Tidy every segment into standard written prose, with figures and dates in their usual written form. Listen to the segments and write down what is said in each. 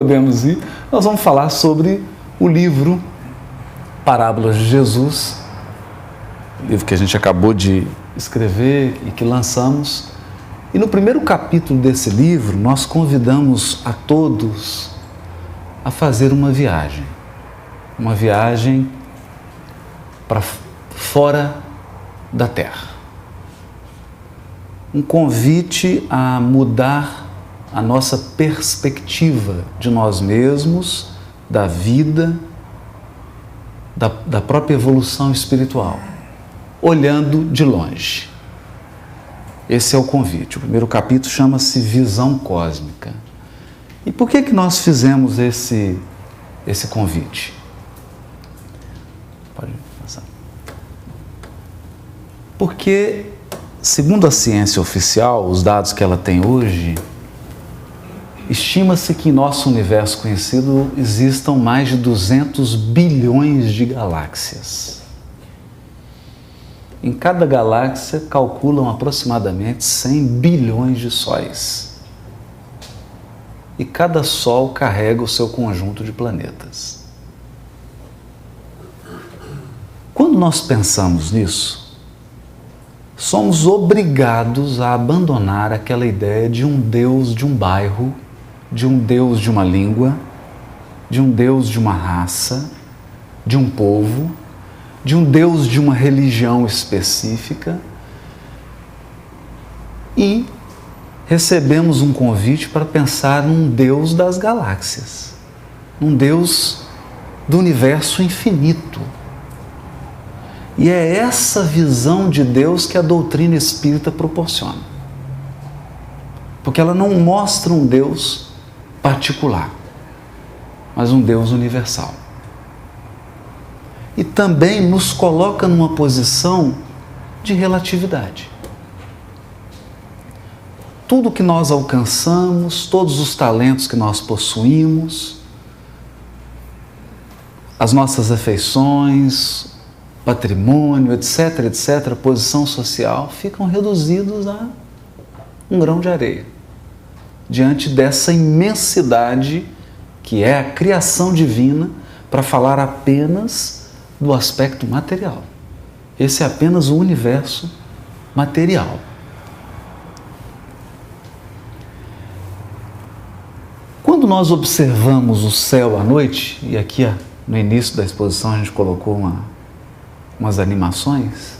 podemos ir, nós vamos falar sobre o livro Parábolas de Jesus, livro que a gente acabou de escrever e que lançamos. E no primeiro capítulo desse livro, nós convidamos a todos a fazer uma viagem para fora da Terra. Um convite a mudar a nossa perspectiva de nós mesmos, da vida, da própria evolução espiritual, olhando de longe. Esse é o convite. O primeiro capítulo chama-se Visão Cósmica. E por que nós fizemos esse convite? Pode passar. Porque, segundo a ciência oficial, os dados que ela tem hoje, estima-se que em nosso universo conhecido existam mais de 200 bilhões de galáxias. Em cada galáxia calculam aproximadamente 100 bilhões de sóis. E cada sol carrega o seu conjunto de planetas. Quando nós pensamos nisso, somos obrigados a abandonar aquela ideia de um Deus de um bairro, de um Deus de uma língua, de um Deus de uma raça, de um povo, de um Deus de uma religião específica, e recebemos um convite para pensar num Deus das galáxias, num Deus do universo infinito. E é essa visão de Deus que a doutrina espírita proporciona. Porque ela não mostra um Deus particular, mas um Deus universal. E também nos coloca numa posição de relatividade. Tudo que nós alcançamos, todos os talentos que nós possuímos, as nossas afeições, patrimônio, etc., etc., posição social, ficam reduzidos a um grão de areia, diante dessa imensidade que é a criação divina, para falar apenas do aspecto material. Esse é apenas o universo material. Quando nós observamos o céu à noite, e aqui no início da exposição a gente colocou umas animações,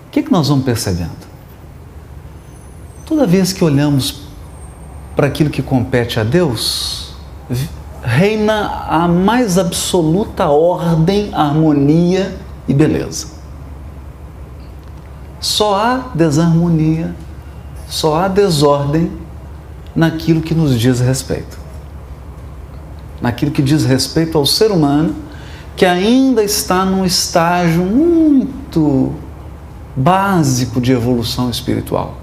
o que nós vamos percebendo? Toda vez que olhamos para aquilo que compete a Deus, reina a mais absoluta ordem, harmonia e beleza. Só há desarmonia, só há desordem naquilo que nos diz respeito. Naquilo que diz respeito ao ser humano, que ainda está num estágio muito básico de evolução espiritual.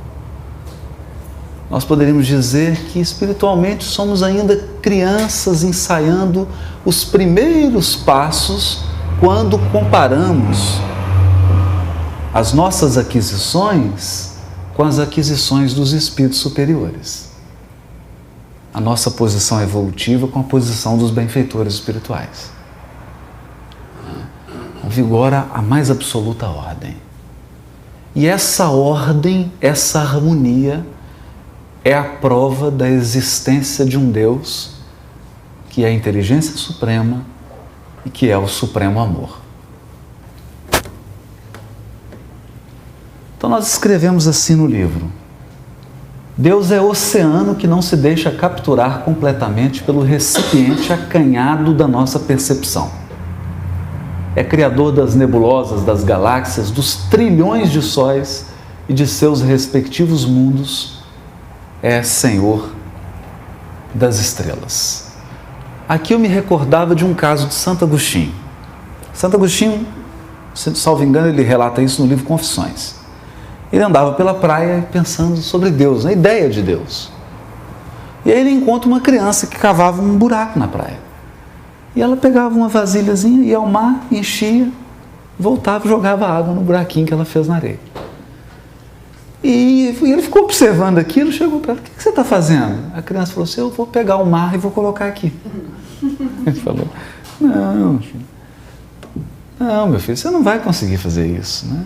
Nós poderíamos dizer que espiritualmente somos ainda crianças ensaiando os primeiros passos quando comparamos as nossas aquisições com as aquisições dos espíritos superiores. A nossa posição evolutiva com a posição dos benfeitores espirituais. Vigora a mais absoluta ordem. E essa ordem, essa harmonia, é a prova da existência de um Deus que é a inteligência suprema e que é o supremo amor. Então nós escrevemos assim no livro: Deus é oceano que não se deixa capturar completamente pelo recipiente acanhado da nossa percepção. É criador das nebulosas, das galáxias, dos trilhões de sóis e de seus respectivos mundos. É Senhor das estrelas. Aqui eu me recordava de um caso de Santo Agostinho. Santo Agostinho, salvo engano, ele relata isso no livro Confissões. Ele andava pela praia pensando sobre Deus, na ideia de Deus. E aí ele encontra uma criança que cavava um buraco na praia. E ela pegava uma vasilhazinha, ia ao mar, enchia, voltava e jogava água no buraquinho que ela fez na areia. E ele ficou observando aquilo, chegou para ela: o que você está fazendo? A criança falou assim: eu vou pegar o mar e vou colocar aqui. Ele falou: não, meu filho, você não vai conseguir fazer isso, né?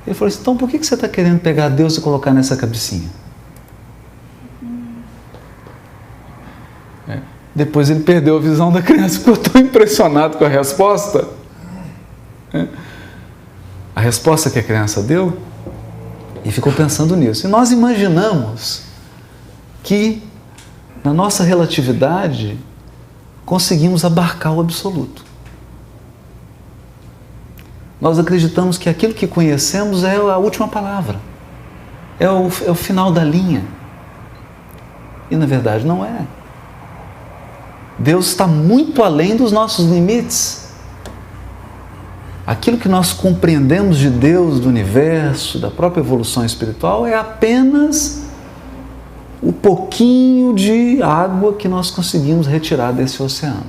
Ele falou assim: então por que você está querendo pegar Deus e colocar nessa cabecinha? Depois ele perdeu a visão da criança, ficou tão impressionado com a resposta. A resposta que a criança deu, e ficou pensando nisso. E nós imaginamos que na nossa relatividade conseguimos abarcar o absoluto. Nós acreditamos que aquilo que conhecemos é a última palavra, é o final da linha. E na verdade não é. Deus está muito além dos nossos limites. Aquilo que nós compreendemos de Deus, do universo, da própria evolução espiritual, é apenas o pouquinho de água que nós conseguimos retirar desse oceano.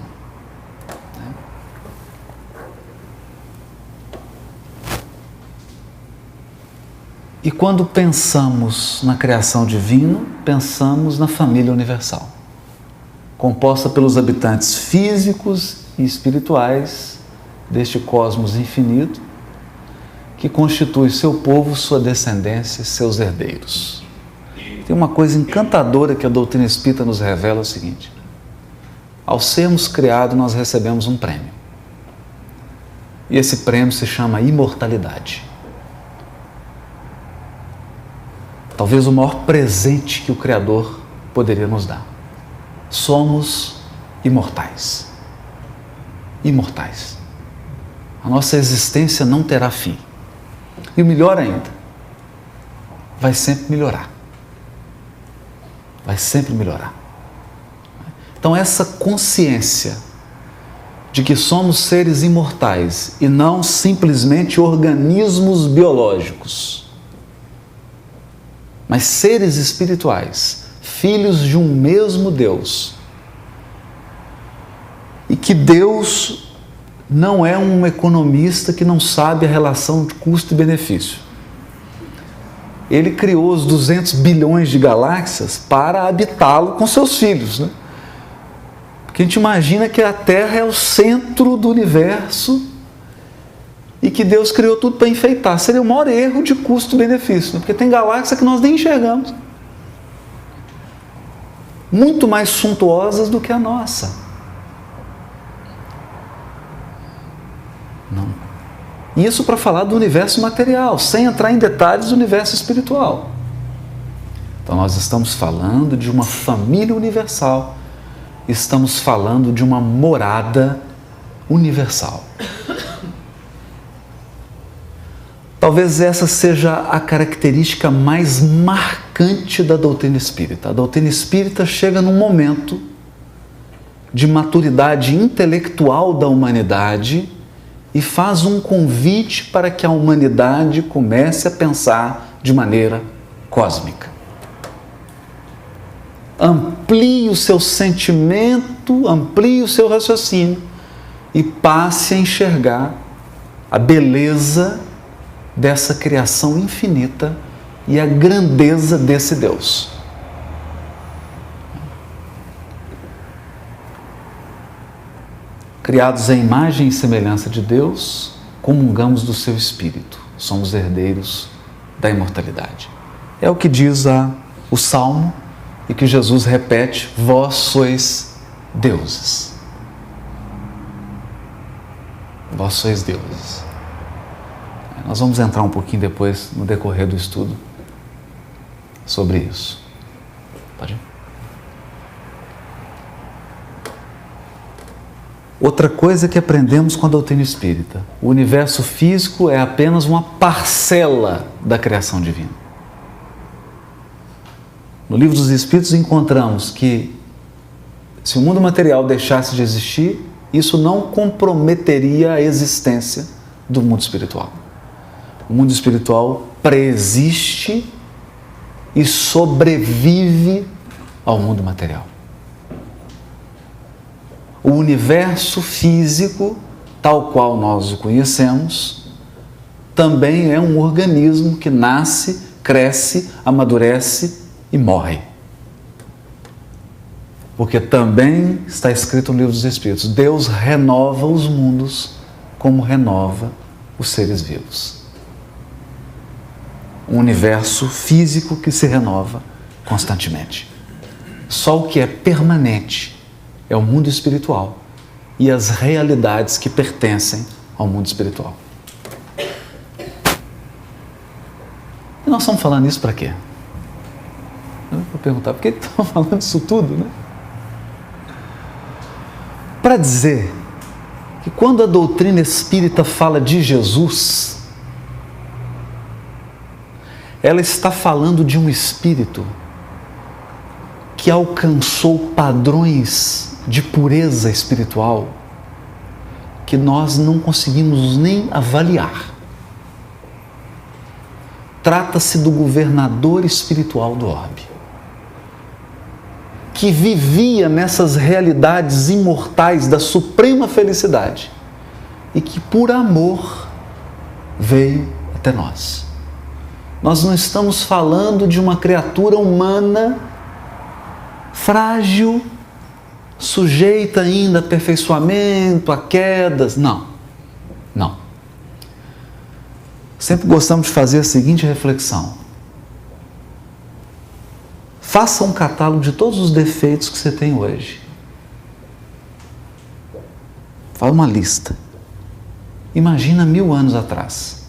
E quando pensamos na criação divina, pensamos na família universal, composta pelos habitantes físicos e espirituais deste cosmos infinito, que constitui seu povo, sua descendência, seus herdeiros. Tem uma coisa encantadora que a doutrina espírita nos revela: é o seguinte: ao sermos criados, nós recebemos um prêmio. E esse prêmio se chama imortalidade. Talvez o maior presente que o Criador poderia nos dar. Somos imortais. Imortais. A nossa existência não terá fim. E o melhor ainda, vai sempre melhorar. Vai sempre melhorar. Então essa consciência de que somos seres imortais e não simplesmente organismos biológicos, mas seres espirituais, filhos de um mesmo Deus, e que Deus não é um economista que não sabe a relação de custo e benefício. Ele criou os 200 bilhões de galáxias para habitá-lo com seus filhos, né? Porque a gente imagina que a Terra é o centro do universo e que Deus criou tudo para enfeitar. Seria o maior erro de custo-benefício, né? Porque tem galáxias que nós nem enxergamos, muito mais suntuosas do que a nossa. Não. Isso para falar do universo material, sem entrar em detalhes do universo espiritual. Então nós estamos falando de uma família universal, estamos falando de uma morada universal. Talvez essa seja a característica mais marcante da doutrina espírita. A doutrina espírita chega num momento de maturidade intelectual da humanidade e faz um convite para que a humanidade comece a pensar de maneira cósmica. Amplie o seu sentimento, amplie o seu raciocínio e passe a enxergar a beleza dessa criação infinita e a grandeza desse Deus. Criados à imagem e semelhança de Deus, comungamos do seu Espírito, somos herdeiros da imortalidade. É o que diz o Salmo e que Jesus repete: vós sois deuses. Vós sois deuses. Nós vamos entrar um pouquinho depois, no decorrer do estudo, sobre isso. Pode ir? Outra coisa que aprendemos com a doutrina espírita: o universo físico é apenas uma parcela da criação divina. No Livro dos Espíritos encontramos que, se o mundo material deixasse de existir, isso não comprometeria a existência do mundo espiritual. O mundo espiritual preexiste e sobrevive ao mundo material. O universo físico, tal qual nós o conhecemos, também é um organismo que nasce, cresce, amadurece e morre. Porque também está escrito no livro dos Espíritos, Deus renova os mundos como renova os seres vivos. Um universo físico que se renova constantemente. Só o que é permanente é o mundo espiritual e as realidades que pertencem ao mundo espiritual. E nós estamos falando isso para quê? Eu vou perguntar, por que estão falando isso tudo, né? Para dizer que quando a doutrina espírita fala de Jesus, ela está falando de um espírito que alcançou padrões de pureza espiritual que nós não conseguimos nem avaliar. Trata-se do governador espiritual do orbe, que vivia nessas realidades imortais da suprema felicidade e que por amor veio até nós. Nós não estamos falando de uma criatura humana frágil, sujeita ainda a aperfeiçoamento, a quedas. Não. Sempre gostamos de fazer a seguinte reflexão. Faça um catálogo de todos os defeitos que você tem hoje. Fala uma lista. Imagina 1000 anos atrás.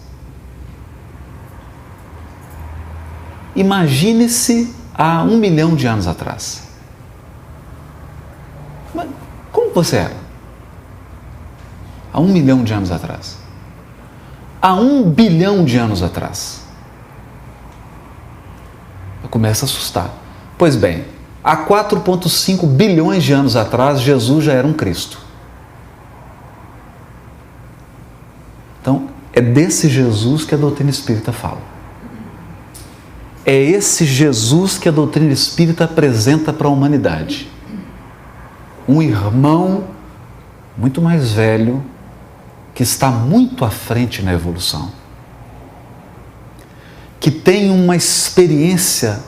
Imagine-se há 1 milhão de anos atrás. Mas como você era? Há 1 milhão de anos atrás. Há 1 bilhão de anos atrás. Começa a assustar. Pois bem, há 4,5 bilhões de anos atrás, Jesus já era um Cristo. Então, é desse Jesus que a doutrina espírita fala. É esse Jesus que a doutrina espírita apresenta para a humanidade. Um irmão muito mais velho, que está muito à frente na evolução, que tem uma experiência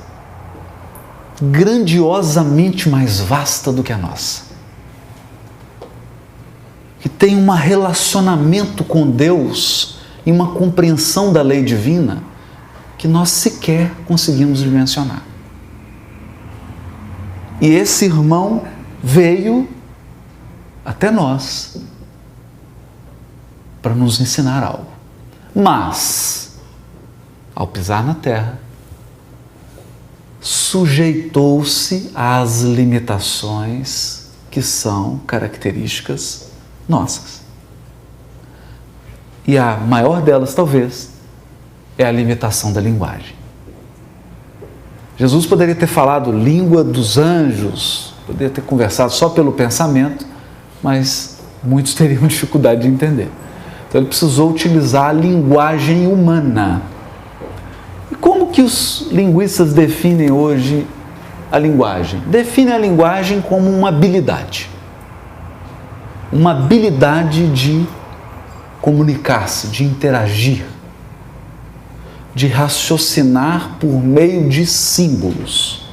grandiosamente mais vasta do que a nossa, que tem um relacionamento com Deus e uma compreensão da lei divina que nós sequer conseguimos dimensionar. E esse irmão veio até nós para nos ensinar algo. Mas, ao pisar na terra, sujeitou-se às limitações que são características nossas. E a maior delas, talvez, é a limitação da linguagem. Jesus poderia ter falado língua dos anjos, poderia ter conversado só pelo pensamento, mas muitos teriam dificuldade de entender. Então ele precisou utilizar a linguagem humana. E como que os linguistas definem hoje a linguagem? Definem a linguagem como uma habilidade. Uma habilidade de comunicar-se, de interagir, de raciocinar por meio de símbolos.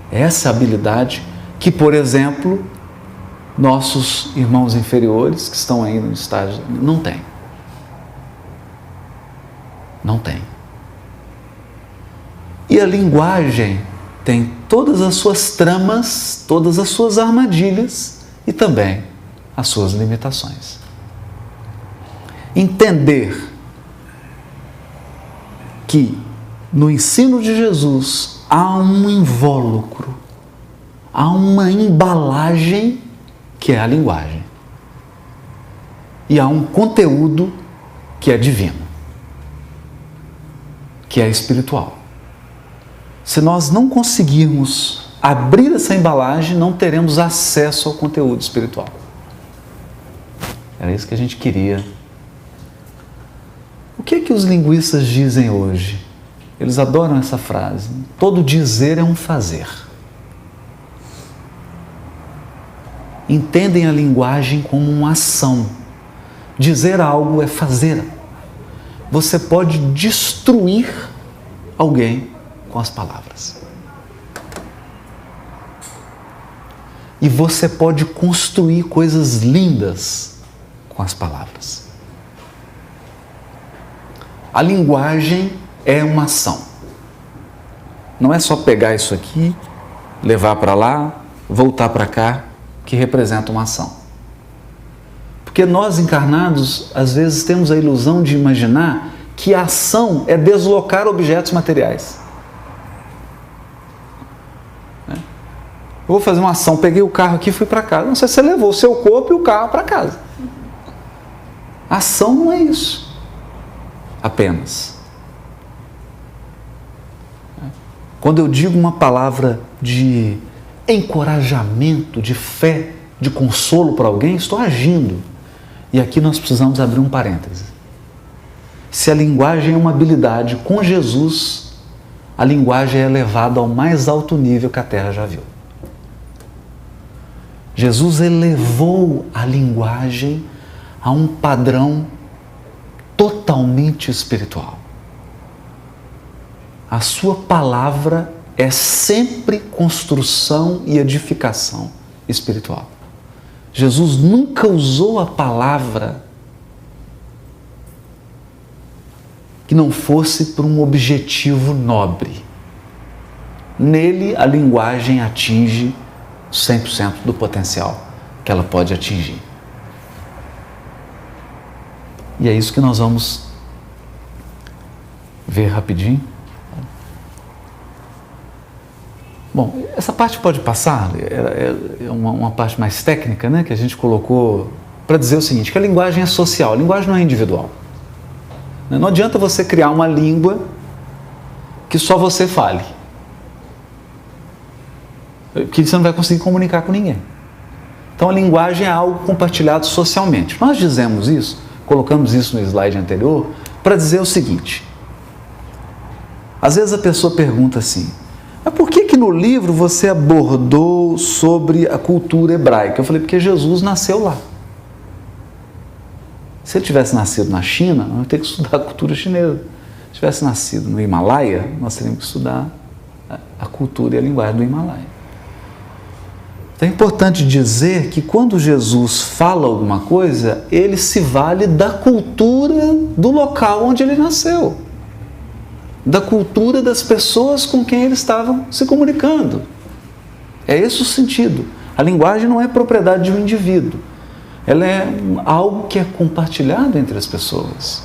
Essa habilidade que, por exemplo, nossos irmãos inferiores, que estão ainda no estágio, não têm. Não tem. E a linguagem tem todas as suas tramas, todas as suas armadilhas e também as suas limitações. Entender que no ensino de Jesus há um invólucro, há uma embalagem que é a linguagem. E há um conteúdo que é divino, que é espiritual. Se nós não conseguirmos abrir essa embalagem, não teremos acesso ao conteúdo espiritual. Era isso que a gente queria. O que é que os linguistas dizem hoje? Eles adoram essa frase. Todo dizer é um fazer. Entendem a linguagem como uma ação. Dizer algo é fazer. Você pode destruir alguém com as palavras. E você pode construir coisas lindas com as palavras. A linguagem é uma ação. Não é só pegar isso aqui, levar para lá, voltar para cá, que representa uma ação. Porque nós encarnados, às vezes, temos a ilusão de imaginar que a ação é deslocar objetos materiais. Eu vou fazer uma ação, peguei o carro aqui e fui para casa. Não sei se você levou o seu corpo e o carro para casa. A ação não é isso. Apenas. Quando eu digo uma palavra de encorajamento, de fé, de consolo para alguém, estou agindo. E aqui nós precisamos abrir um parêntese. Se a linguagem é uma habilidade, com Jesus, a linguagem é elevada ao mais alto nível que a Terra já viu. Jesus elevou a linguagem a um padrão totalmente espiritual. A sua palavra é sempre construção e edificação espiritual. Jesus nunca usou a palavra que não fosse por um objetivo nobre. Nele, a linguagem atinge 100% do potencial que ela pode atingir. E é isso que nós vamos ver rapidinho. Bom, essa parte pode passar, é uma parte mais técnica, né, que a gente colocou para dizer o seguinte, que a linguagem é social, a linguagem não é individual. Não adianta você criar uma língua que só você fale, que você não vai conseguir comunicar com ninguém. Então a linguagem é algo compartilhado socialmente. Nós dizemos isso, colocamos isso no slide anterior, para dizer o seguinte, às vezes a pessoa pergunta assim, mas por que no livro você abordou sobre a cultura hebraica? Eu falei, porque Jesus nasceu lá. Se ele tivesse nascido na China, nós teríamos que estudar a cultura chinesa. Se tivesse nascido no Himalaia, nós teríamos que estudar a cultura e a linguagem do Himalaia. Então é importante dizer que quando Jesus fala alguma coisa, ele se vale da cultura do local onde ele nasceu. Da cultura das pessoas com quem eles estavam se comunicando. É esse o sentido. A linguagem não é propriedade de um indivíduo. Ela é algo que é compartilhado entre as pessoas.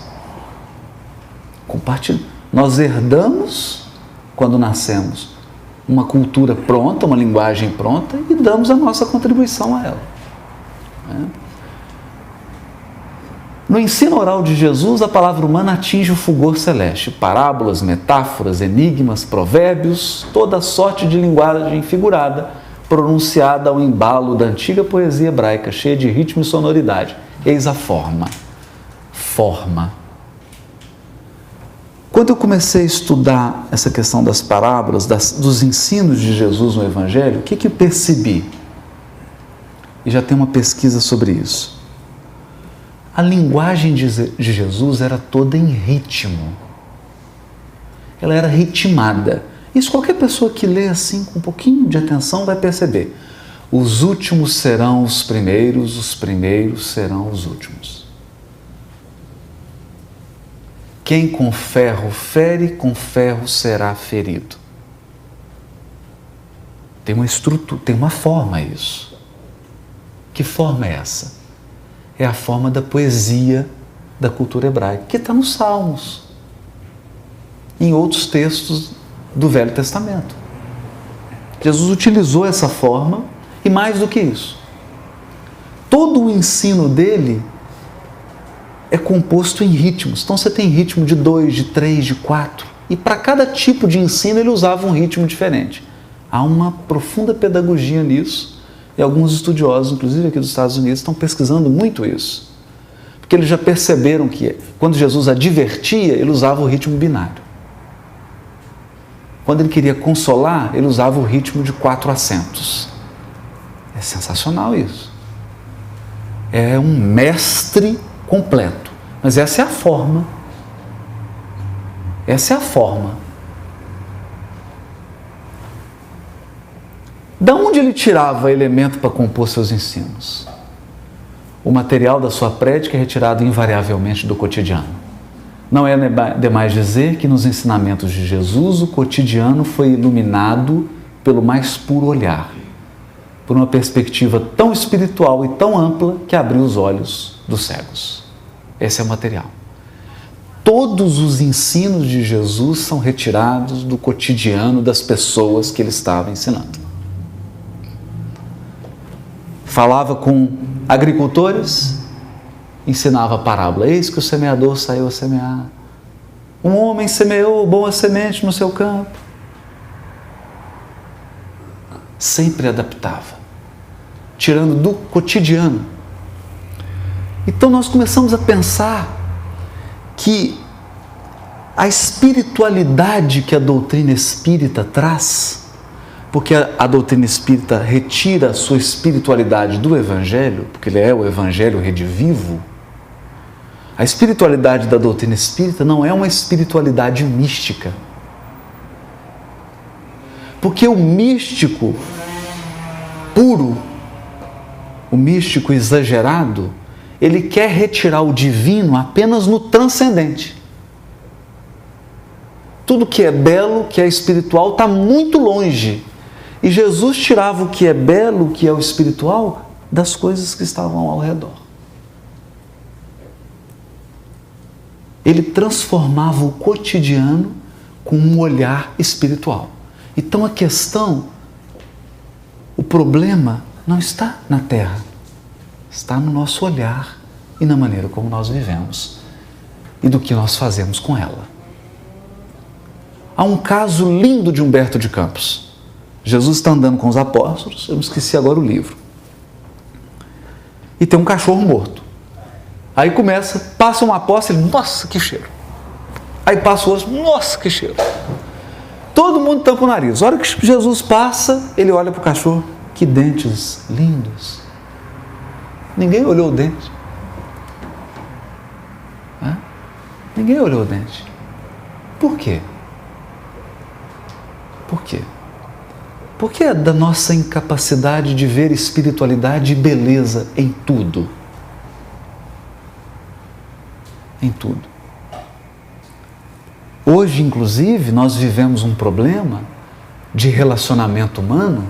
Nós herdamos, quando nascemos, uma cultura pronta, uma linguagem pronta e damos a nossa contribuição a ela. No ensino oral de Jesus, a palavra humana atinge o fulgor celeste. Parábolas, metáforas, enigmas, provérbios, toda sorte de linguagem figurada, pronunciada ao embalo da antiga poesia hebraica, cheia de ritmo e sonoridade. Eis a forma. Forma. Quando eu comecei a estudar essa questão das parábolas, dos ensinos de Jesus no Evangelho, o que eu percebi? E já tem uma pesquisa sobre isso. A linguagem de Jesus era toda em ritmo. Ela era ritmada. Isso qualquer pessoa que lê assim com um pouquinho de atenção vai perceber. Os últimos serão os primeiros serão os últimos. Quem com ferro fere, com ferro será ferido. Tem uma estrutura, tem uma forma isso. Que forma é essa? É a forma da poesia da cultura hebraica, que está nos Salmos, em outros textos do Velho Testamento. Jesus utilizou essa forma e mais do que isso. Todo o ensino dele é composto em ritmos. Então você tem ritmo de 2, de 3, de 4. E para cada tipo de ensino ele usava um ritmo diferente. Há uma profunda pedagogia nisso. E alguns estudiosos, inclusive aqui dos Estados Unidos, estão pesquisando muito isso. Porque eles já perceberam que quando Jesus advertia, ele usava o ritmo binário. Quando ele queria consolar, ele usava o ritmo de 4 acentos. É sensacional isso. É um mestre completo. Mas essa é a forma. Essa é a forma. Da onde ele tirava elemento para compor seus ensinos? O material da sua prédica é retirado invariavelmente do cotidiano. Não é demais dizer que nos ensinamentos de Jesus o cotidiano foi iluminado pelo mais puro olhar, por uma perspectiva tão espiritual e tão ampla que abriu os olhos dos cegos. Esse é o material. Todos os ensinos de Jesus são retirados do cotidiano das pessoas que ele estava ensinando. Falava com agricultores, ensinava a parábola. Eis que o semeador saiu a semear. Um homem semeou boa semente no seu campo. Sempre adaptava, tirando do cotidiano. Então nós começamos a pensar que a espiritualidade que a doutrina espírita traz, porque a doutrina espírita retira a sua espiritualidade do Evangelho, porque ele é o Evangelho redivivo, a espiritualidade da doutrina espírita não é uma espiritualidade mística. Porque o místico puro, o místico exagerado, ele quer retirar o divino apenas no transcendente. Tudo que é belo, que é espiritual, está muito longe. E Jesus tirava o que é belo, o que é o espiritual, das coisas que estavam ao redor. Ele transformava o cotidiano com um olhar espiritual. Então a questão, o problema não está na Terra, está no nosso olhar e na maneira como nós vivemos e do que nós fazemos com ela. Há um caso lindo de Humberto de Campos. Jesus está andando com os apóstolos, eu me esqueci agora o livro, e tem um cachorro morto. Aí passa um apóstolo, nossa, que cheiro. Aí passa o outro, nossa, que cheiro. Todo mundo tampa o nariz. A hora que Jesus passa, ele olha para o cachorro, que dentes lindos. Ninguém olhou o dente. Ninguém olhou o dente. Por quê? Por quê? Porque é da nossa incapacidade de ver espiritualidade e beleza em tudo. Em tudo. Hoje, inclusive, nós vivemos um problema de relacionamento humano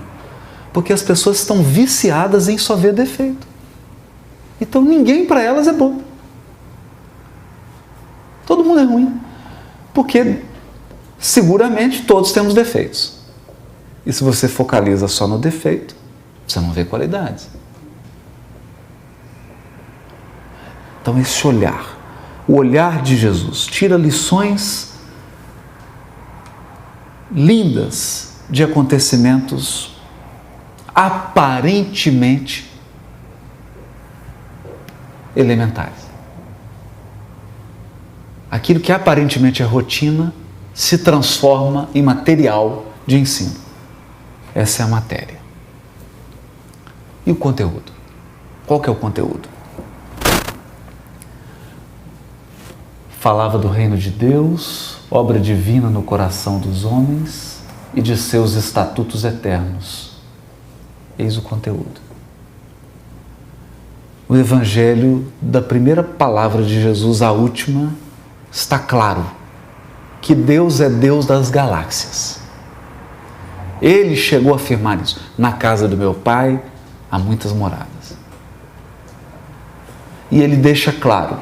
porque as pessoas estão viciadas em só ver defeito. Então ninguém para elas é bom. Todo mundo é ruim. Porque seguramente todos temos defeitos. E se você focaliza só no defeito, você não vê qualidades. Então esse olhar, o olhar de Jesus, tira lições lindas de acontecimentos aparentemente elementares. Aquilo que aparentemente é rotina se transforma em material de ensino. Essa é a matéria. E o conteúdo? Qual que é o conteúdo? Falava do reino de Deus, obra divina no coração dos homens e de seus estatutos eternos. Eis o conteúdo. O Evangelho, da primeira palavra de Jesus à última, está claro que Deus é Deus das galáxias. Ele chegou a afirmar isso. Na casa do meu Pai há muitas moradas. E ele deixa claro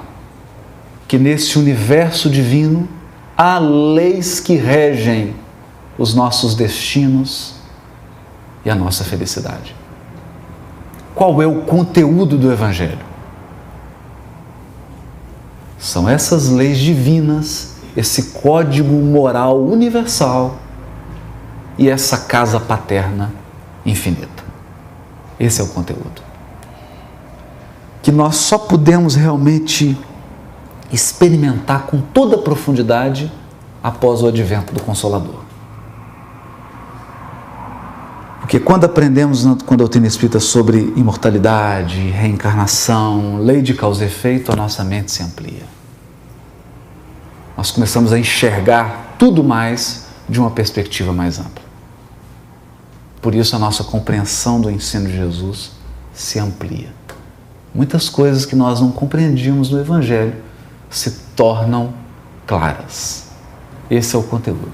que nesse universo divino há leis que regem os nossos destinos e a nossa felicidade. Qual é o conteúdo do Evangelho? São essas leis divinas, esse código moral universal e essa casa paterna infinita. Esse é o conteúdo. Que nós só podemos realmente experimentar com toda a profundidade após o advento do Consolador. Porque quando aprendemos com a doutrina espírita sobre imortalidade, reencarnação, lei de causa e efeito, a nossa mente se amplia. Nós começamos a enxergar tudo mais de uma perspectiva mais ampla. Por isso a nossa compreensão do ensino de Jesus se amplia. Muitas coisas que nós não compreendíamos no Evangelho se tornam claras. Esse é o conteúdo.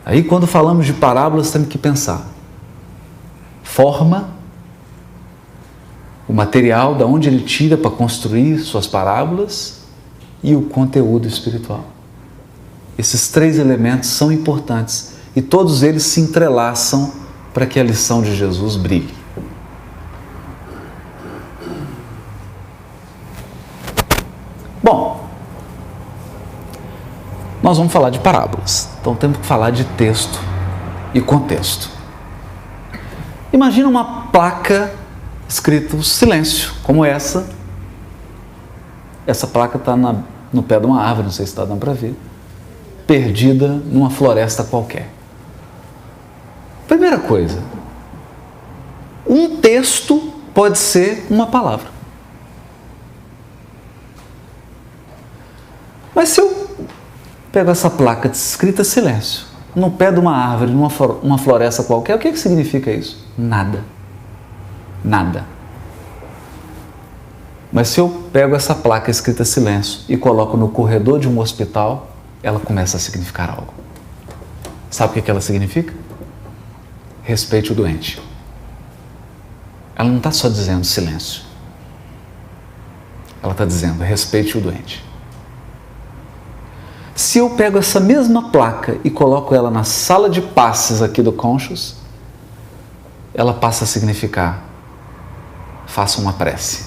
Aí quando falamos de parábolas temos que pensar forma, o material, da onde ele tira para construir suas parábolas e o conteúdo espiritual. Esses três elementos são importantes e todos eles se entrelaçam para que a lição de Jesus brilhe. Bom, nós vamos falar de parábolas, então temos que falar de texto e contexto. Imagina uma placa escrito silêncio, como essa. Essa placa está no pé de uma árvore, não sei se está dando para ver, perdida numa floresta qualquer. Primeira coisa, um texto pode ser uma palavra. Mas se eu pego essa placa escrita silêncio, no pé de uma árvore, numa floresta qualquer, o que significa isso? Nada. Nada. Mas se eu pego essa placa escrita silêncio e coloco no corredor de um hospital, ela começa a significar algo. Sabe o que ela significa? Respeite o doente. Ela não está só dizendo silêncio. Ela está dizendo respeite o doente. Se eu pego essa mesma placa e coloco ela na sala de passes aqui do Conchos, ela passa a significar faça uma prece.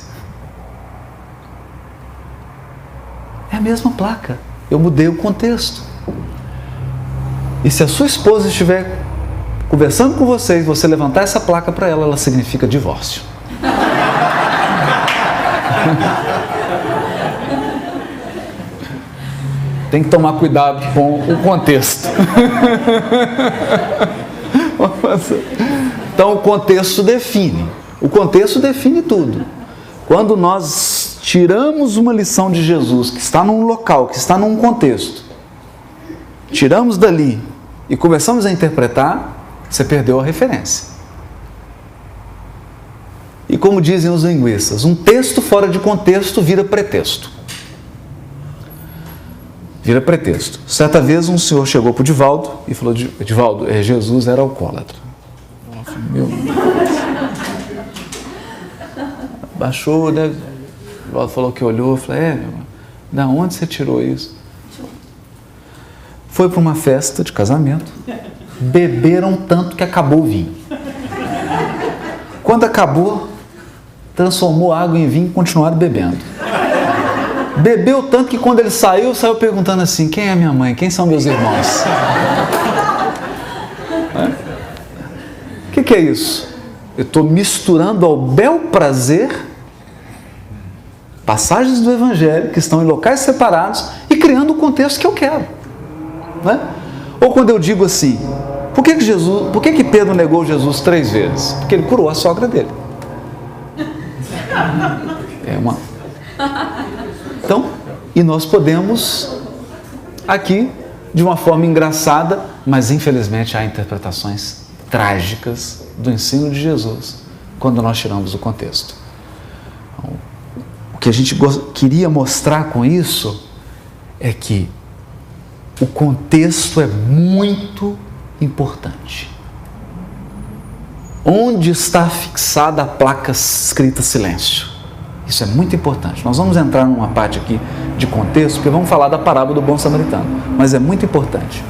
É a mesma placa. Eu mudei o contexto. E se a sua esposa estiver conversando com você e você levantar essa placa para ela, ela significa divórcio. Tem que tomar cuidado com o contexto. Então o contexto define. O contexto define tudo. Quando nós tiramos uma lição de Jesus que está num local, que está num contexto, tiramos dali e começamos a interpretar, você perdeu a referência. E como dizem os linguistas, um texto fora de contexto vira pretexto. Vira pretexto. Certa vez um senhor chegou para o Divaldo e falou: Divaldo, Jesus era alcoólatra. Meu Deus. Baixou, né? O Divaldo falou que olhou, falou: meu irmão, da onde você tirou isso? Foi para uma festa de casamento, beberam tanto que acabou o vinho. Quando acabou, transformou água em vinho e continuaram bebendo. Bebeu tanto que quando ele saiu perguntando assim: quem é minha mãe? Quem são meus irmãos? O que é isso? Eu estou misturando ao bel prazer passagens do Evangelho que estão em locais separados e criando o contexto que eu quero. Né? Ou quando eu digo assim: por que Pedro negou Jesus 3 vezes? Porque ele curou a sogra dele. Então, e nós podemos aqui, de uma forma engraçada, mas infelizmente há interpretações trágicas do ensino de Jesus quando nós tiramos o contexto. Então, o que a gente queria mostrar com isso é que o contexto é muito importante. Onde está fixada a placa escrita silêncio? Isso é muito importante. Nós vamos entrar numa parte aqui de contexto, porque vamos falar da parábola do bom samaritano, mas é muito importante.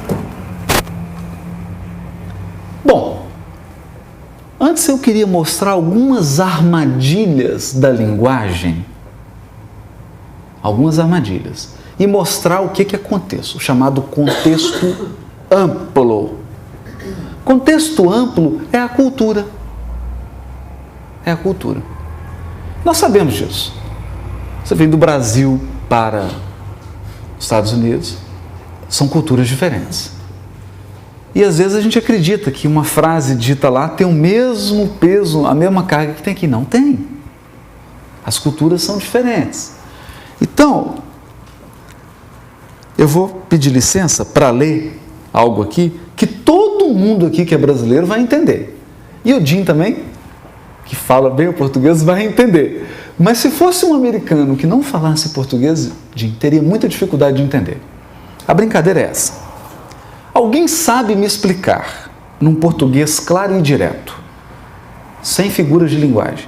Bom, antes eu queria mostrar algumas armadilhas da linguagem, algumas armadilhas, e mostrar o que é contexto, o chamado contexto amplo. Contexto amplo é a cultura. É a cultura. Nós sabemos disso. Você vem do Brasil para os Estados Unidos, são culturas diferentes. E às vezes a gente acredita que uma frase dita lá tem o mesmo peso, a mesma carga que tem aqui. Não tem. As culturas são diferentes. Então, eu vou pedir licença para ler algo aqui que todo mundo aqui que é brasileiro vai entender. E o Jim também, que fala bem o português, vai entender. Mas se fosse um americano que não falasse português, Jim, teria muita dificuldade de entender. A brincadeira é essa. Alguém sabe me explicar, num português claro e direto, sem figuras de linguagem,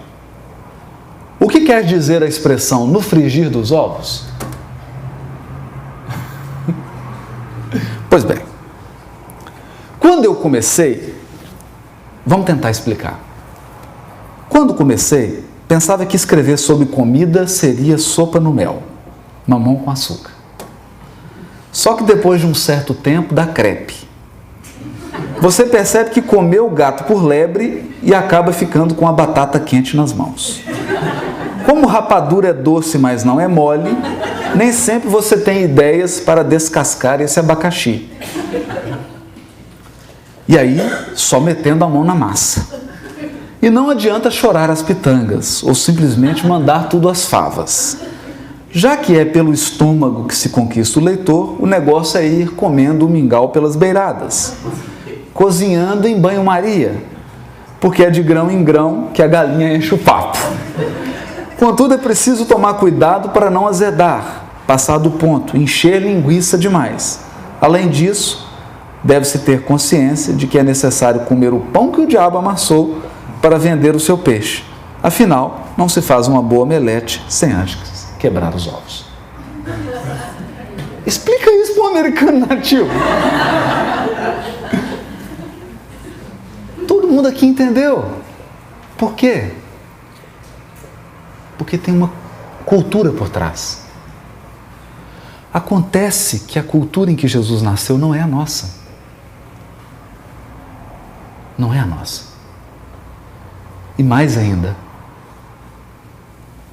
o que quer dizer a expressão no frigir dos ovos? Pois bem, quando eu comecei, vamos tentar explicar. Quando comecei, pensava que escrever sobre comida seria sopa no mel, mamão com açúcar. Só que depois de um certo tempo dá crepe. Você percebe que comeu gato por lebre e acaba ficando com a batata quente nas mãos. Como rapadura é doce, mas não é mole, nem sempre você tem ideias para descascar esse abacaxi. E aí, só metendo a mão na massa. E não adianta chorar as pitangas, ou simplesmente mandar tudo às favas. Já que é pelo estômago que se conquista o leitor, o negócio é ir comendo o mingau pelas beiradas, cozinhando em banho-maria, porque é de grão em grão que a galinha enche o papo. Contudo, é preciso tomar cuidado para não azedar, passar do ponto, encher linguiça demais. Além disso, deve-se ter consciência de que é necessário comer o pão que o diabo amassou para vender o seu peixe. Afinal, não se faz uma boa omelete sem antes quebrar os ovos. Explica isso para um americano nativo. Todo mundo aqui entendeu. Por quê? Porque tem uma cultura por trás. Acontece que a cultura em que Jesus nasceu não é a nossa. Não é a nossa. E mais ainda,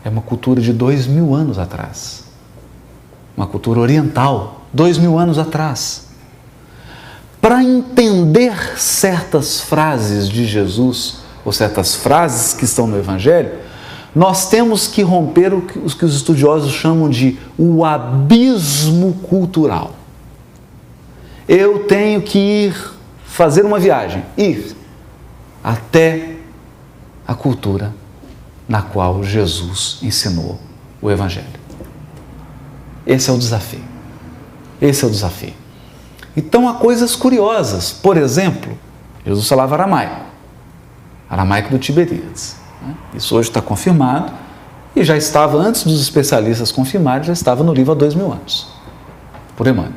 é uma cultura de 2000 anos atrás. Uma cultura oriental, 2000 anos atrás. Para entender certas frases de Jesus, ou certas frases que estão no Evangelho, nós temos que romper o que os estudiosos chamam de o abismo cultural. Eu tenho que ir fazer uma viagem, ir até a cultura na qual Jesus ensinou o Evangelho. Esse é o desafio. Esse é o desafio. Então há coisas curiosas. Por exemplo, Jesus falava aramaico. Aramaico do Tiberíades. Isso hoje está confirmado e já estava, antes dos especialistas confirmarem, já estava no livro há 2000 anos, por Emmanuel.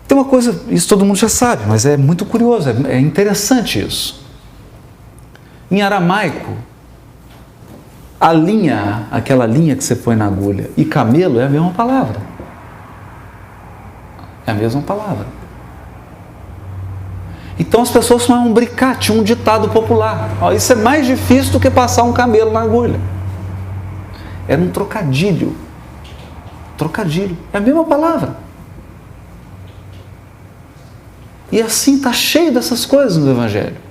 Tem uma coisa, isso todo mundo já sabe, mas é muito curioso, é interessante isso. Em aramaico, a linha, aquela linha que você põe na agulha, e camelo é a mesma palavra. É a mesma palavra. Então as pessoas chamavam bricate, um ditado popular. Isso é mais difícil do que passar um camelo na agulha. Era um trocadilho. Trocadilho. É a mesma palavra. E assim está cheio dessas coisas no Evangelho.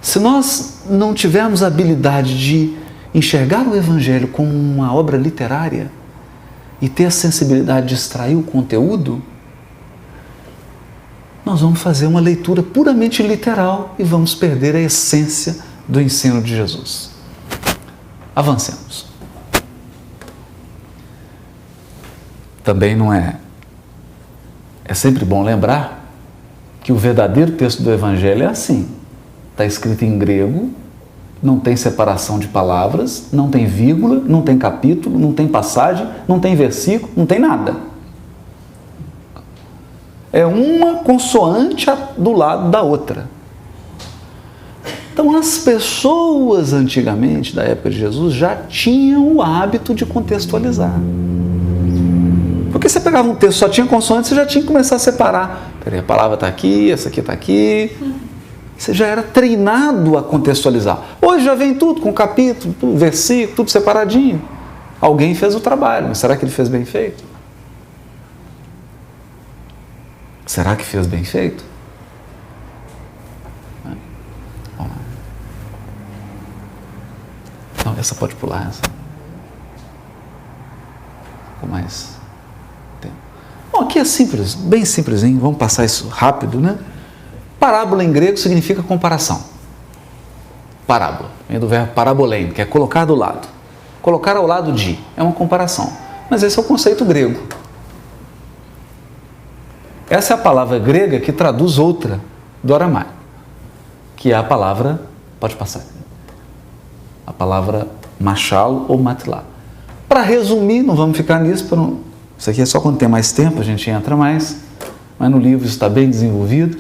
Se nós não tivermos a habilidade de enxergar o Evangelho como uma obra literária e ter a sensibilidade de extrair o conteúdo, nós vamos fazer uma leitura puramente literal e vamos perder a essência do ensino de Jesus. Avancemos. Também não é... É sempre bom lembrar que o verdadeiro texto do Evangelho é assim. Está escrito em grego, não tem separação de palavras, não tem vírgula, não tem capítulo, não tem passagem, não tem versículo, não tem nada. É uma consoante do lado da outra. Então as pessoas antigamente, da época de Jesus, já tinham o hábito de contextualizar. Porque você pegava um texto, só tinha consoante, você já tinha que começar a separar. Peraí, a palavra está aqui, essa aqui está aqui. Você já era treinado a contextualizar. Hoje já vem tudo com capítulo, tudo, versículo, tudo separadinho. Alguém fez o trabalho, mas será que ele fez bem feito? Será que fez bem feito? Não, essa pode pular, essa. Com mais tempo. Bom, aqui é simples, bem simplesinho, vamos passar isso rápido, né? Parábola em grego significa comparação. Parábola, vem do verbo parabolein, que é colocar do lado. Colocar ao lado de, é uma comparação. Mas esse é o conceito grego. Essa é a palavra grega que traduz outra do aramaico, que é a palavra, pode passar, a palavra machal ou matilá. Para resumir, não vamos ficar nisso, isso aqui é só quando tem mais tempo, a gente entra mais, mas no livro isso está bem desenvolvido.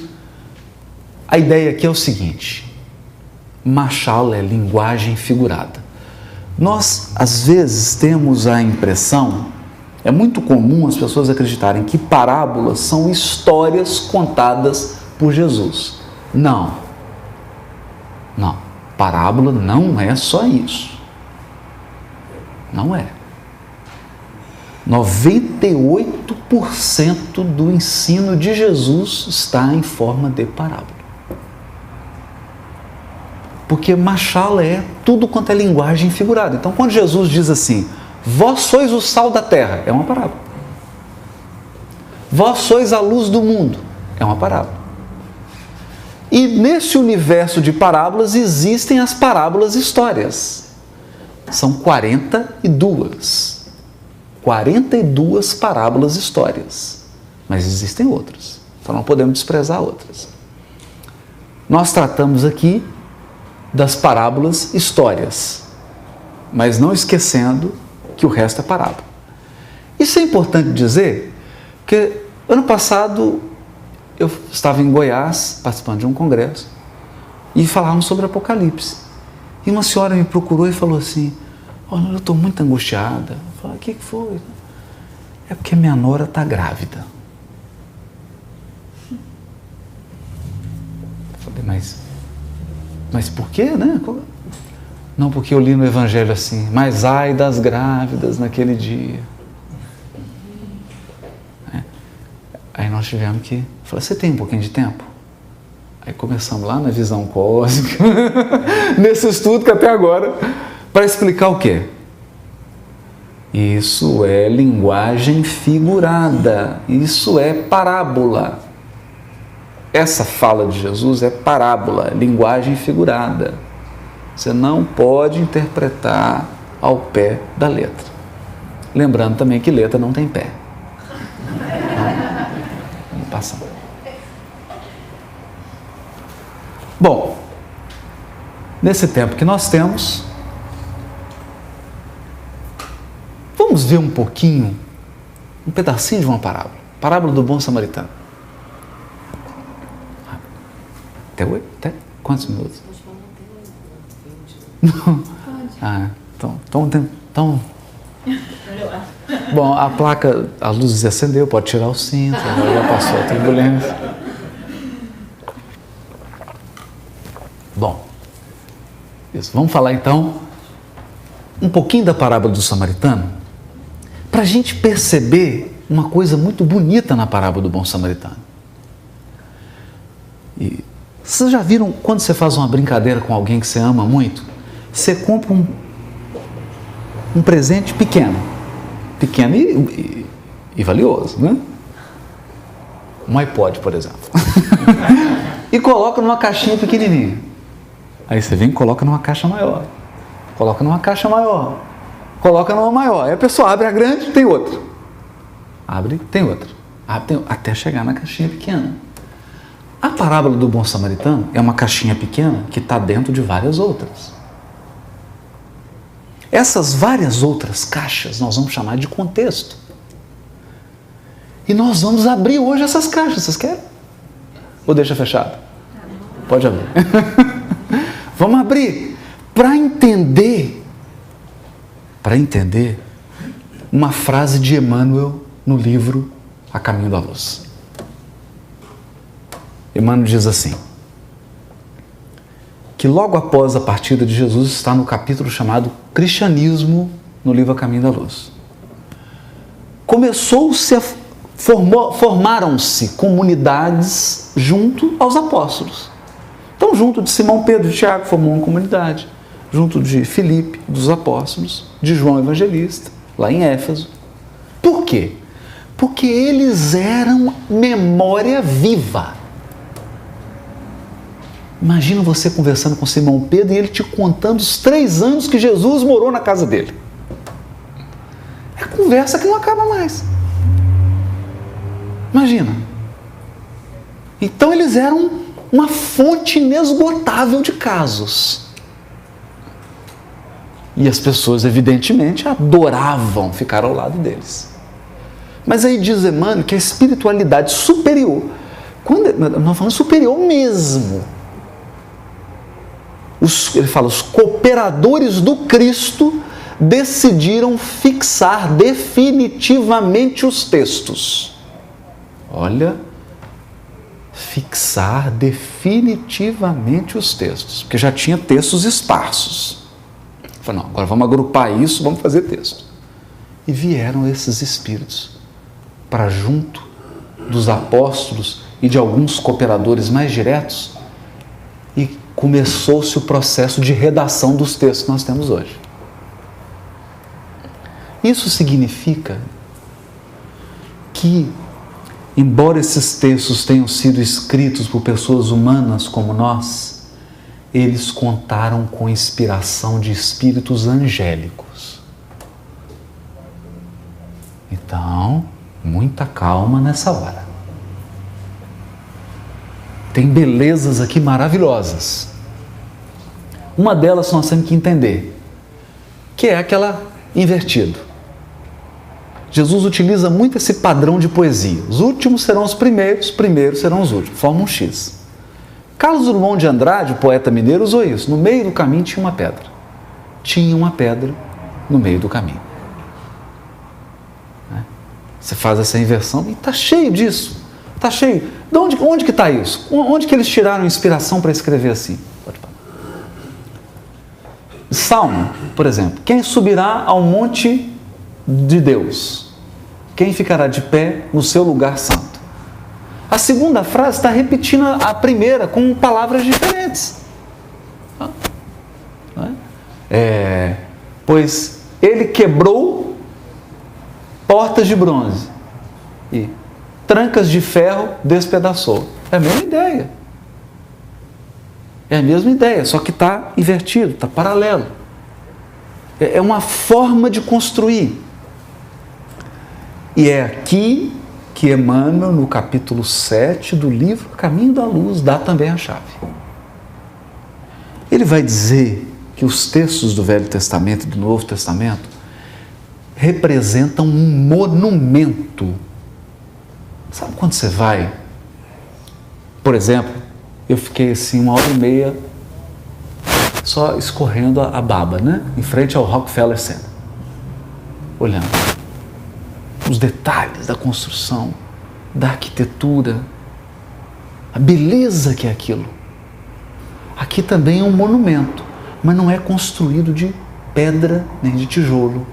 A ideia aqui é o seguinte: machal é linguagem figurada. Nós, às vezes, temos a impressão, é muito comum as pessoas acreditarem que parábolas são histórias contadas por Jesus. Não. Não. Parábola não é só isso. Não é. 98% do ensino de Jesus está em forma de parábola. Porque machal é tudo quanto é linguagem figurada. Então, quando Jesus diz assim, vós sois o sal da terra, é uma parábola. Vós sois a luz do mundo, é uma parábola. E nesse universo de parábolas existem as parábolas histórias. São 42. 42 parábolas histórias. Mas existem outras. Então não podemos desprezar outras. Nós tratamos aqui das parábolas histórias, mas não esquecendo que o resto é parábola. Isso é importante dizer, porque ano passado eu estava em Goiás, participando de um congresso, e falávamos sobre Apocalipse. E uma senhora me procurou e falou assim, olha, eu estou muito angustiada. Eu falei, o que foi? É porque minha nora está grávida. Eu falei, mas por quê, né? Não, porque eu li no Evangelho assim, mas ai das grávidas naquele dia. Aí nós tivemos que... Falei, você tem um pouquinho de tempo? Aí começamos lá na visão cósmica, nesse estudo que até agora, para explicar o quê? Isso é linguagem figurada, isso é parábola. Essa fala de Jesus é parábola, linguagem figurada. Você não pode interpretar ao pé da letra. Lembrando também que letra não tem pé. Vamos passar. Bom, nesse tempo que nós temos, vamos ver um pouquinho, um pedacinho de uma parábola. Parábola do bom samaritano. Até quantos minutos? Não. Ah, então. Bom, a placa, a luz acendeu, pode tirar o cinto, agora já passou a turbulência. Bom, isso. Vamos falar então um pouquinho da parábola do samaritano, para a gente perceber uma coisa muito bonita na parábola do bom samaritano. E vocês já viram quando você faz uma brincadeira com alguém que você ama muito? Você compra um presente pequeno e valioso, né? Um iPod, por exemplo. E coloca numa caixinha pequenininha. Aí você vem e coloca numa caixa maior. Coloca numa caixa maior. Coloca numa maior. Aí a pessoa abre a grande, tem outra. Abre, tem outra. Abre, até chegar na caixinha pequena. A parábola do bom samaritano é uma caixinha pequena que está dentro de várias outras. Essas várias outras caixas nós vamos chamar de contexto. E nós vamos abrir hoje essas caixas, vocês querem? Ou deixa fechado? Pode abrir. Vamos abrir para entender uma frase de Emmanuel no livro A Caminho da Luz. Emmanuel diz assim, que logo após a partida de Jesus está no capítulo chamado Cristianismo, no livro A Caminho da Luz. formaram-se comunidades junto aos apóstolos. Então, junto de Simão Pedro e Tiago, formou uma comunidade. Junto de Filipe, dos apóstolos, de João Evangelista, lá em Éfeso. Por quê? Porque eles eram memória viva. Imagina você conversando com Simão Pedro e ele te contando os 3 anos que Jesus morou na casa dele. É conversa que não acaba mais. Imagina. Então eles eram uma fonte inesgotável de casos. E as pessoas, evidentemente, adoravam ficar ao lado deles. Mas aí diz Emmanuel que a espiritualidade superior, nós falamos superior mesmo, ele fala, os cooperadores do Cristo decidiram fixar definitivamente os textos. Olha, fixar definitivamente os textos, porque já tinha textos esparsos. Falei, não, agora vamos agrupar isso, vamos fazer texto. E vieram esses espíritos para junto dos apóstolos e de alguns cooperadores mais diretos e começou-se o processo de redação dos textos que nós temos hoje. Isso significa que, embora esses textos tenham sido escritos por pessoas humanas como nós, eles contaram com inspiração de espíritos angélicos. Então, muita calma nessa hora. Tem belezas aqui maravilhosas. Uma delas nós temos que entender, que é aquela invertido. Jesus utiliza muito esse padrão de poesia. Os últimos serão os primeiros serão os últimos. Forma um X. Carlos Drummond de Andrade, o poeta mineiro, usou isso. No meio do caminho tinha uma pedra. Tinha uma pedra no meio do caminho. Você faz essa inversão e está cheio disso. Está cheio. De onde que está isso? Onde que eles tiraram inspiração para escrever assim? Pode falar. Salmo, por exemplo. Quem subirá ao monte de Deus? Quem ficará de pé no seu lugar santo? A segunda frase está repetindo a primeira com palavras diferentes. Pois ele quebrou portas de bronze e trancas de ferro despedaçou. É a mesma ideia. É a mesma ideia, só que está invertido, está paralelo. É uma forma de construir. E é aqui que Emmanuel, no capítulo 7 do livro Caminho da Luz, dá também a chave. Ele vai dizer que os textos do Velho Testamento e do Novo Testamento representam um monumento. Sabe quando você vai? Por exemplo, eu fiquei assim 1h30 só escorrendo a baba, né? Em frente ao Rockefeller Center, olhando os detalhes da construção, da arquitetura, a beleza que é aquilo. Aqui também é um monumento, mas não é construído de pedra nem de tijolo.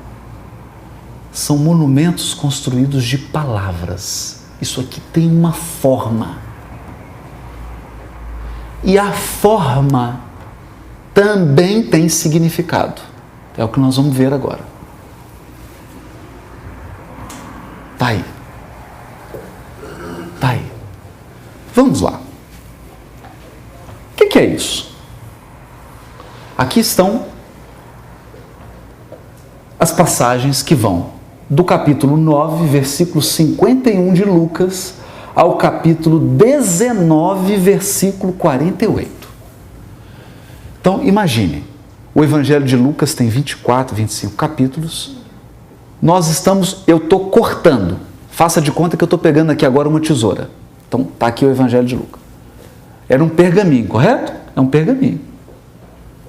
São monumentos construídos de palavras. Isso aqui tem uma forma. E a forma também tem significado. É o que nós vamos ver agora. Tá aí. Tá aí. Vamos lá. O que é isso? Aqui estão as passagens que vão do capítulo 9, versículo 51 de Lucas, ao capítulo 19, versículo 48. Então, imagine, o Evangelho de Lucas tem 24, 25 capítulos. Eu estou cortando. Faça de conta que eu estou pegando aqui agora uma tesoura. Então, está aqui o Evangelho de Lucas. Era um pergaminho, correto? É um pergaminho.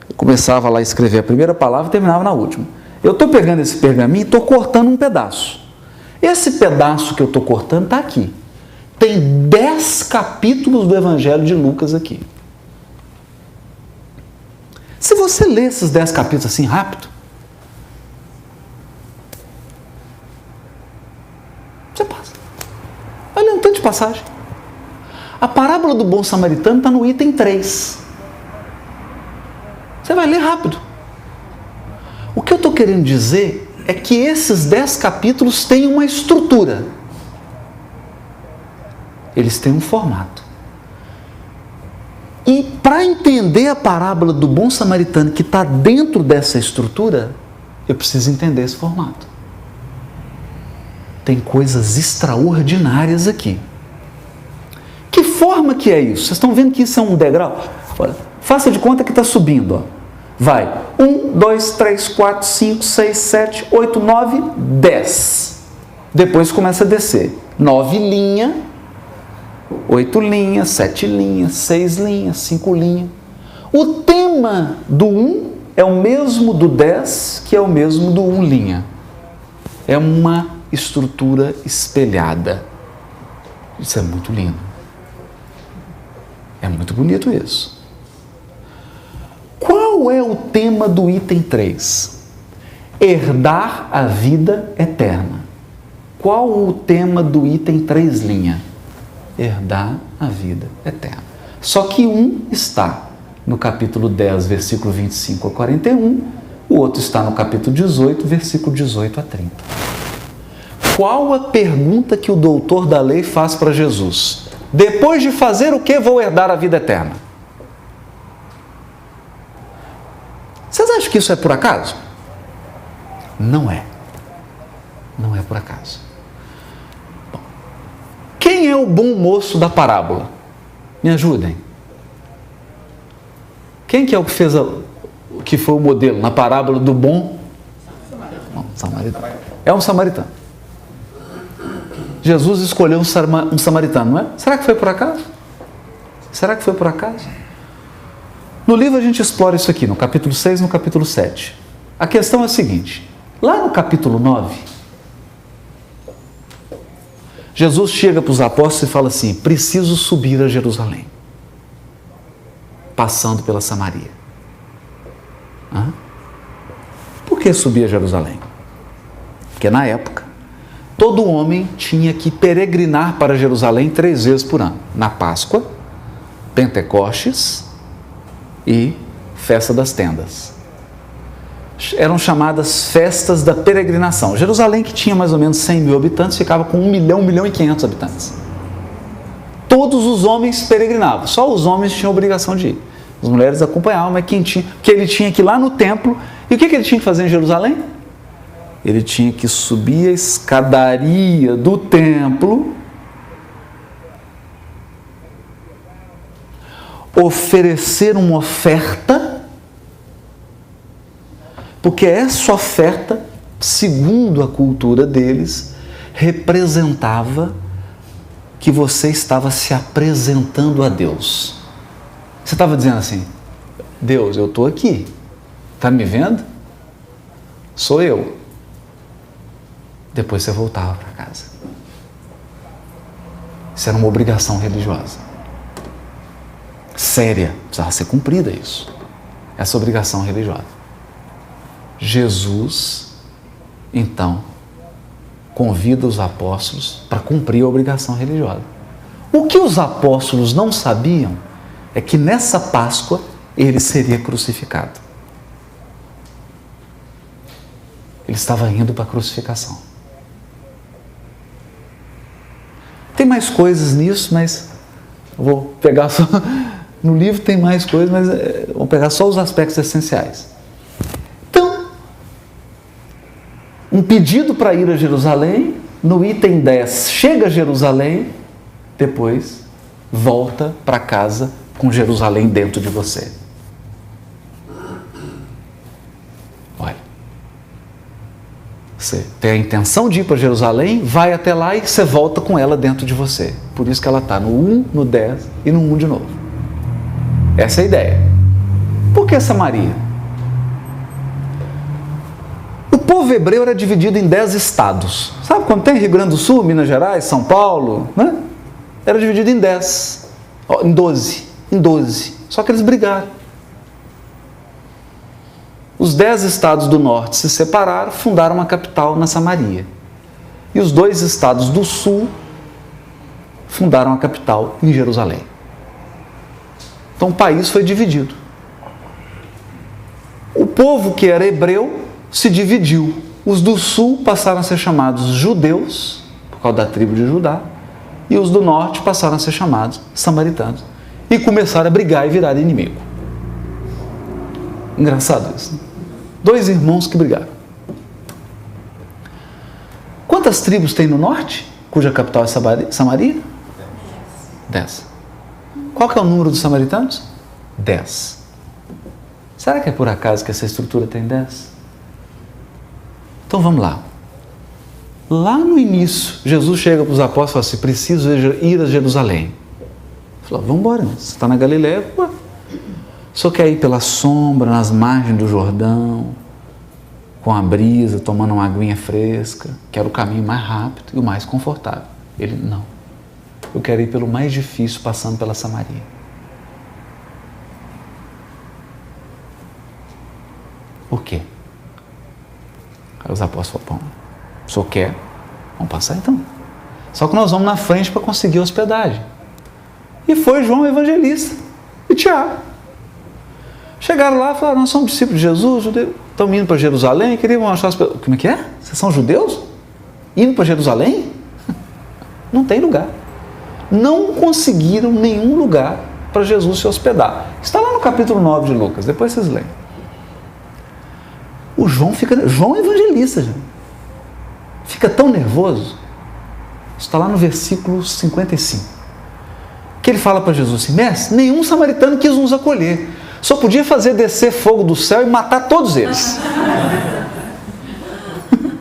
Eu começava lá a escrever a primeira palavra e terminava na última. Eu estou pegando esse pergaminho e estou cortando um pedaço. Esse pedaço que eu estou cortando está aqui. Tem 10 capítulos do Evangelho de Lucas aqui. Se você ler esses 10 capítulos assim rápido, você passa. Importante passagem. A parábola do bom samaritano está no item 3. Você vai ler rápido. O que eu estou querendo dizer é que esses 10 capítulos têm uma estrutura. Eles têm um formato. E para entender a parábola do bom samaritano que está dentro dessa estrutura, eu preciso entender esse formato. Tem coisas extraordinárias aqui. Que forma que é isso? Vocês estão vendo que isso é um degrau? Olha, faça de conta que está subindo. Ó. Vai. 1, 2, 3, 4, 5, 6, 7, 8, 9, 10. Depois começa a descer. 9 linhas, 8 linhas, 7 linhas, 6 linhas, 5 linhas. O tema do 1 é o mesmo do 10, que é o mesmo do 1 linha. É uma estrutura espelhada. Isso é muito lindo. É muito bonito isso. Qual é o tema do item 3? Herdar a vida eterna. Qual o tema do item 3 linha? Herdar a vida eterna. Só que um está no capítulo 10, versículo 25 a 41, o outro está no capítulo 18, versículo 18 a 30. Qual a pergunta que o doutor da lei faz para Jesus? Depois de fazer o que vou herdar a vida eterna? Vocês acham que isso é por acaso? Não é. Não é por acaso. Bom, quem é o bom moço da parábola? Me ajudem. Quem que é o que fez que foi o modelo na parábola do bom samaritano? É um samaritano. Jesus escolheu um samaritano, não é? Será que foi por acaso? Será que foi por acaso? No livro a gente explora isso aqui, no capítulo 6 e no capítulo 7. A questão é a seguinte, lá no capítulo 9, Jesus chega para os apóstolos e fala assim, preciso subir a Jerusalém, passando pela Samaria. Por que subir a Jerusalém? Porque na época, todo homem tinha que peregrinar para Jerusalém 3 vezes por ano. Na Páscoa, Pentecostes e Festa das Tendas. Eram chamadas festas da peregrinação. Jerusalém, que tinha mais ou menos 100 mil habitantes, ficava com 1 milhão, 1 milhão e 500 habitantes. Todos os homens peregrinavam, só os homens tinham obrigação de ir. As mulheres acompanhavam, mas que ele tinha que ir lá no templo. E o que ele tinha que fazer em Jerusalém? Ele tinha que subir a escadaria do templo, oferecer uma oferta, porque essa oferta, segundo a cultura deles, representava que você estava se apresentando a Deus. Você estava dizendo assim, Deus, eu estou aqui, está me vendo? Sou eu. Depois você voltava para casa. Isso era uma obrigação religiosa. Séria, precisava ser cumprida isso. Essa obrigação religiosa. Jesus, então, convida os apóstolos para cumprir a obrigação religiosa. O que os apóstolos não sabiam é que nessa Páscoa ele seria crucificado. Ele estava indo para a crucificação. Tem mais coisas nisso, mas eu vou pegar só... No livro tem mais coisas, mas vou pegar só os aspectos essenciais. Então, um pedido para ir a Jerusalém, no item 10, chega a Jerusalém, depois volta para casa com Jerusalém dentro de você. Olha, você tem a intenção de ir para Jerusalém, vai até lá e você volta com ela dentro de você. Por isso que ela está no 1, no 10 e no 1 de novo. Essa é a ideia. Por que Samaria? O povo hebreu era dividido em 10 estados. Sabe quando tem Rio Grande do Sul, Minas Gerais, São Paulo? Né? Era dividido em 10, em 12. Só que eles brigaram. Os 10 estados do norte se separaram, fundaram uma capital na Samaria. E os 2 estados do sul fundaram a capital em Jerusalém. Então o país foi dividido. O povo que era hebreu se dividiu. Os do sul passaram a ser chamados judeus, por causa da tribo de Judá, e os do norte passaram a ser chamados samaritanos. E começaram a brigar e virar inimigo. Engraçado isso, né? Dois irmãos que brigaram. Quantas tribos tem no norte, cuja capital é Samaria? 10. Qual que é o número dos samaritanos? 10. Será que é por acaso que essa estrutura tem 10? Então vamos lá. Lá no início, Jesus chega para os apóstolos e fala assim: preciso ir a Jerusalém. Falou: vamos embora, você está na Galileia, só quer ir pela sombra, nas margens do Jordão, com a brisa, tomando uma aguinha fresca, que era o caminho mais rápido e o mais confortável. Ele: não, eu quero ir pelo mais difícil, passando pela Samaria. Por quê? Aí os apóstolos falaram: o senhor quer? Vamos passar então. Só que nós vamos na frente para conseguir hospedagem. E foi João Evangelista e Tiago. Chegaram lá e falaram: nós somos discípulos de Jesus, estamos indo para Jerusalém, queríamos achar hospedagem. Como é que é? Vocês são judeus? Indo para Jerusalém? Não tem lugar. Não conseguiram nenhum lugar para Jesus se hospedar. Está lá no capítulo 9 de Lucas, depois vocês leem. O João Evangelista, gente, fica tão nervoso. Está lá no versículo 55. Que ele fala para Jesus assim: mestre, nenhum samaritano quis nos acolher. Só podia fazer descer fogo do céu e matar todos eles.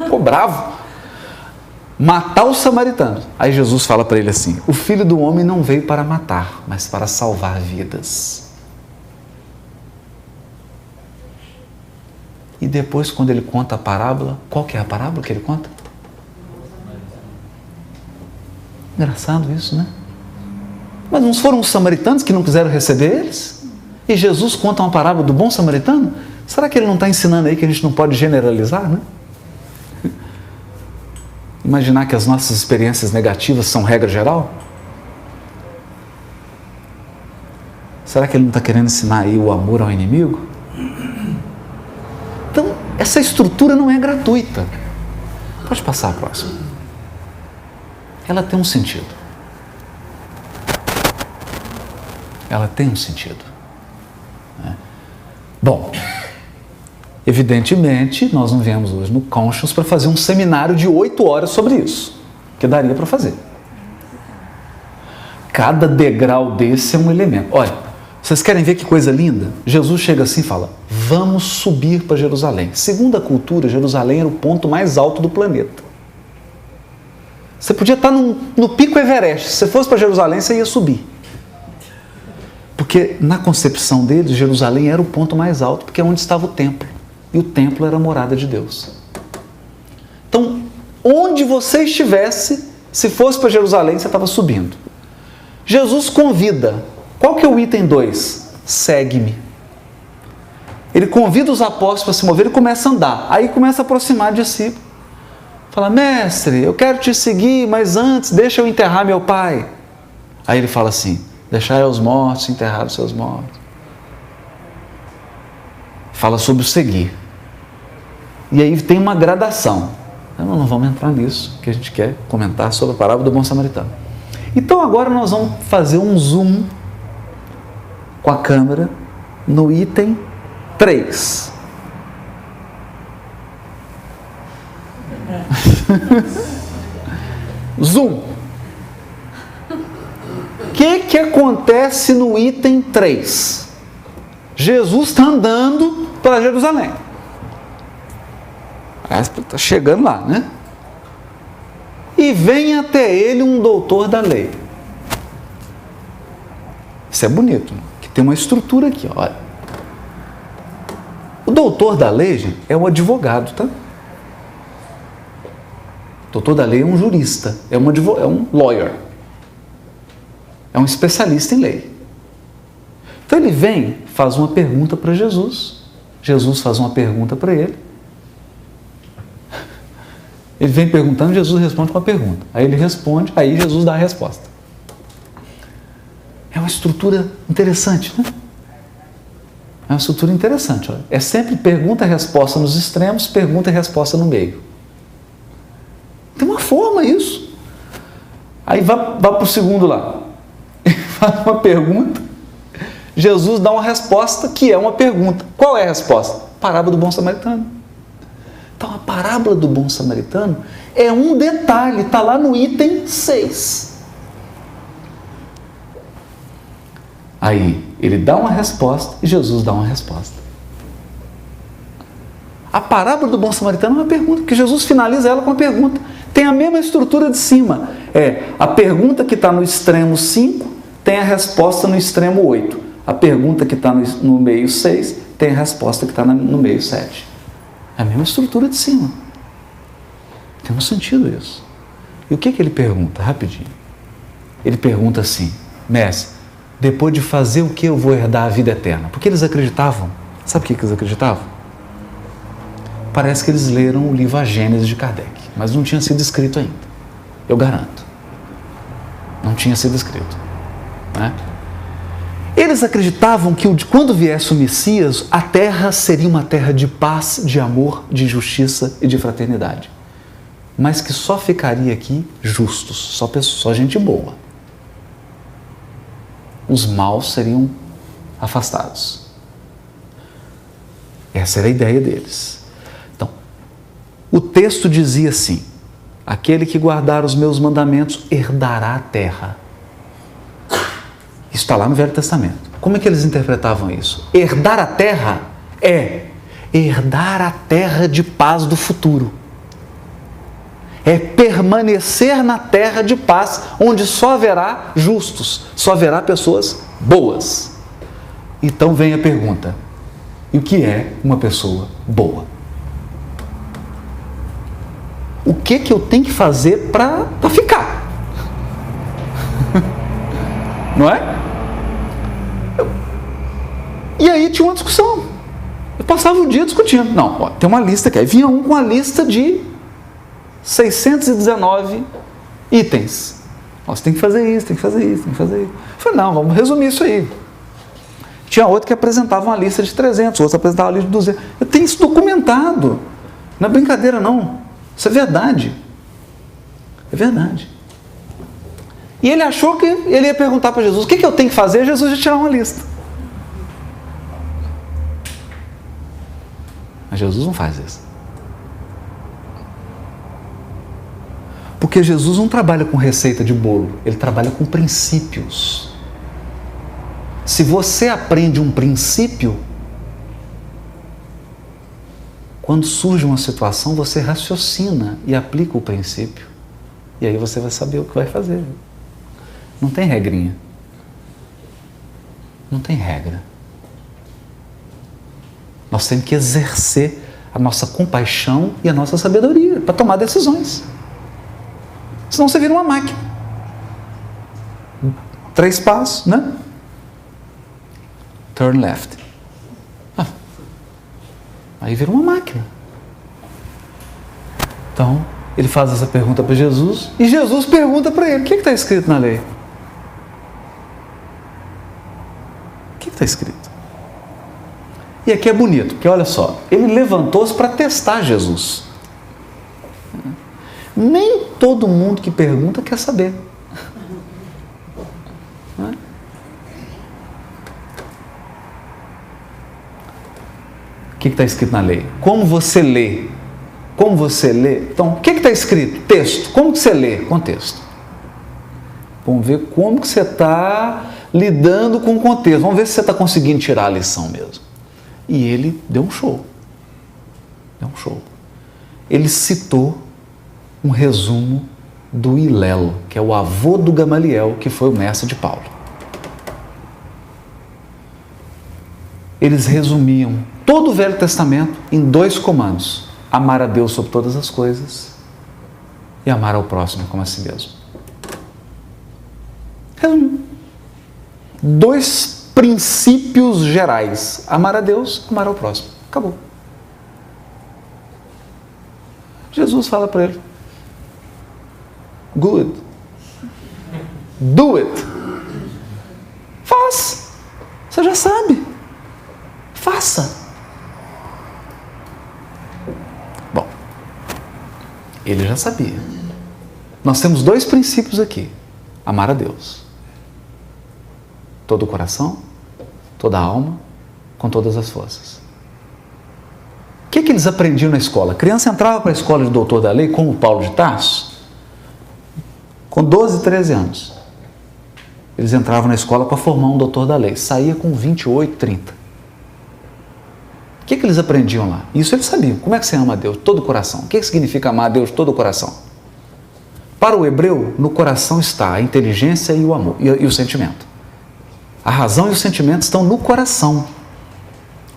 Ficou bravo. Matar os samaritanos. Aí Jesus fala para ele assim: o Filho do Homem não veio para matar, mas para salvar vidas. E depois, quando ele conta a parábola, qual que é a parábola que ele conta? Engraçado isso, né? Mas não foram os samaritanos que não quiseram receber eles? E Jesus conta uma parábola do bom samaritano? Será que ele não está ensinando aí que a gente não pode generalizar, né? Imaginar que as nossas experiências negativas são regra geral? Será que ele não está querendo ensinar aí o amor ao inimigo? Então, essa estrutura não é gratuita. Pode passar a próxima. Ela tem um sentido. Ela tem um sentido. Bom, evidentemente, nós não viemos hoje no Conscious para fazer um seminário de 8 horas sobre isso, que daria para fazer. Cada degrau desse é um elemento. Olha, vocês querem ver que coisa linda? Jesus chega assim e fala: vamos subir para Jerusalém. Segundo a cultura, Jerusalém era o ponto mais alto do planeta. Você podia estar no pico Everest. Se você fosse para Jerusalém, você ia subir. Porque na concepção deles, Jerusalém era o ponto mais alto, porque é onde estava o templo. E o templo era a morada de Deus. Então, onde você estivesse, se fosse para Jerusalém, você estava subindo. Jesus convida. Qual que é o item 2? Segue-me. Ele convida os apóstolos para se mover e começa a andar. Aí começa a aproximar de discípulos. Fala: mestre, eu quero te seguir, mas antes deixa eu enterrar meu pai. Aí ele fala assim: deixai aos mortos enterrar os seus mortos. Fala sobre o seguir. E aí tem uma gradação. Não vamos entrar nisso, que a gente quer comentar sobre a parábola do bom samaritano. Então agora nós vamos fazer um zoom com a câmera no item 3. Zoom. O que acontece no item 3? Jesus está andando para Jerusalém. Está chegando lá, né? E vem até ele um doutor da lei. Isso é bonito, né? Que tem uma estrutura aqui, olha. O doutor da lei, gente, é um advogado, tá? O doutor da lei é um jurista, é um lawyer. É um especialista em lei. Então ele vem, faz uma pergunta para Jesus. Jesus faz uma pergunta para ele. Ele vem perguntando, Jesus responde com a pergunta. Aí ele responde, aí Jesus dá a resposta. estrutura interessante, né? É uma estrutura interessante. Olha. É sempre pergunta e resposta nos extremos, pergunta e resposta no meio. Tem uma forma isso. Aí vai para o segundo lá. Faz uma pergunta. Jesus dá uma resposta que é uma pergunta. Qual é a resposta? Parábola do bom samaritano. Então a parábola do bom samaritano é um detalhe, está lá no item 6. Aí ele dá uma resposta e Jesus dá uma resposta. A parábola do bom samaritano é uma pergunta, porque Jesus finaliza ela com uma pergunta. Tem a mesma estrutura de cima. É a pergunta que está no extremo 5, tem a resposta no extremo 8. A pergunta que está no meio 6, tem a resposta que está no meio 7. É a mesma estrutura de cima. Tem um sentido isso. E o que ele pergunta? Rapidinho. Ele pergunta assim: mestre, depois de fazer o que eu vou herdar a vida eterna? Porque eles acreditavam. Sabe o que eles acreditavam? Parece que eles leram o livro A Gênese de Kardec, mas não tinha sido escrito ainda. Eu garanto. Não tinha sido escrito. Né? Eles acreditavam que quando viesse o Messias, a terra seria uma terra de paz, de amor, de justiça e de fraternidade. Mas que só ficaria aqui justos, só gente boa. Os maus seriam afastados. Essa era a ideia deles. Então, o texto dizia assim: aquele que guardar os meus mandamentos herdará a terra. Isso está lá no Velho Testamento. Como é que eles interpretavam isso? Herdar a terra é herdar a terra de paz do futuro. É permanecer na terra de paz, onde só haverá justos, só haverá pessoas boas. Então vem a pergunta: e o que é uma pessoa boa? O que eu tenho que fazer para ficar? Não é? E aí tinha uma discussão. Eu passava o dia discutindo. Não, ó, tem uma lista aqui. Aí vinha um com a lista de 619 itens. Você tem que fazer isso, tem que fazer isso, tem que fazer isso. Eu falei, não, vamos resumir isso aí. Tinha outro que apresentava uma lista de 300, outro apresentava uma lista de 200. Eu tenho isso documentado. Não é brincadeira, não. Isso é verdade. É verdade. E ele achou que ele ia perguntar para Jesus: o que eu tenho que fazer? Jesus ia tirar uma lista. Mas Jesus não faz isso. Porque Jesus não trabalha com receita de bolo, ele trabalha com princípios. Se você aprende um princípio, quando surge uma situação, você raciocina e aplica o princípio. E aí você vai saber o que vai fazer. Não tem regrinha. Não tem regra. Nós temos que exercer a nossa compaixão e a nossa sabedoria para tomar decisões. Senão você vira uma máquina. 3 passos, né? Turn left. Aí vira uma máquina. Então, ele faz essa pergunta para Jesus e Jesus pergunta para ele: o que está escrito na lei? O que está escrito? E aqui é bonito, porque olha só, ele levantou-se para testar Jesus. Nem todo mundo que pergunta quer saber. Não é? O que está escrito na lei? Como você lê? Como você lê? Então, o que está escrito? Texto. Como que você lê? Contexto. Vamos ver como que você está lidando com o contexto. Vamos ver se você está conseguindo tirar a lição mesmo. E ele deu um show. Deu um show. Ele citou um resumo do Hilelo, que é o avô do Gamaliel, que foi o mestre de Paulo. Eles resumiam todo o Velho Testamento em 2 comandos: amar a Deus sobre todas as coisas e amar ao próximo como a si mesmo. Resumiu. 2 princípios gerais: amar a Deus, amar ao próximo. Acabou. Jesus fala para ele: good. Do it. Você já sabe. Faça. Bom, ele já sabia. Nós temos 2 princípios aqui. Amar a Deus. Todo o coração, toda a alma, com todas as forças. O que eles aprendiam na escola? A criança entrava para a escola de doutor da lei, como Paulo de Tarso, com 12, 13 anos. Eles entravam na escola para formar um doutor da lei. Saía com 28, 30. O que eles aprendiam lá? Isso eles sabiam. Como é que você ama a Deus? Todo o coração. O que significa amar a Deus de todo o coração? Para o hebreu, no coração está a inteligência e o amor, e o sentimento. A razão e o sentimento estão no coração.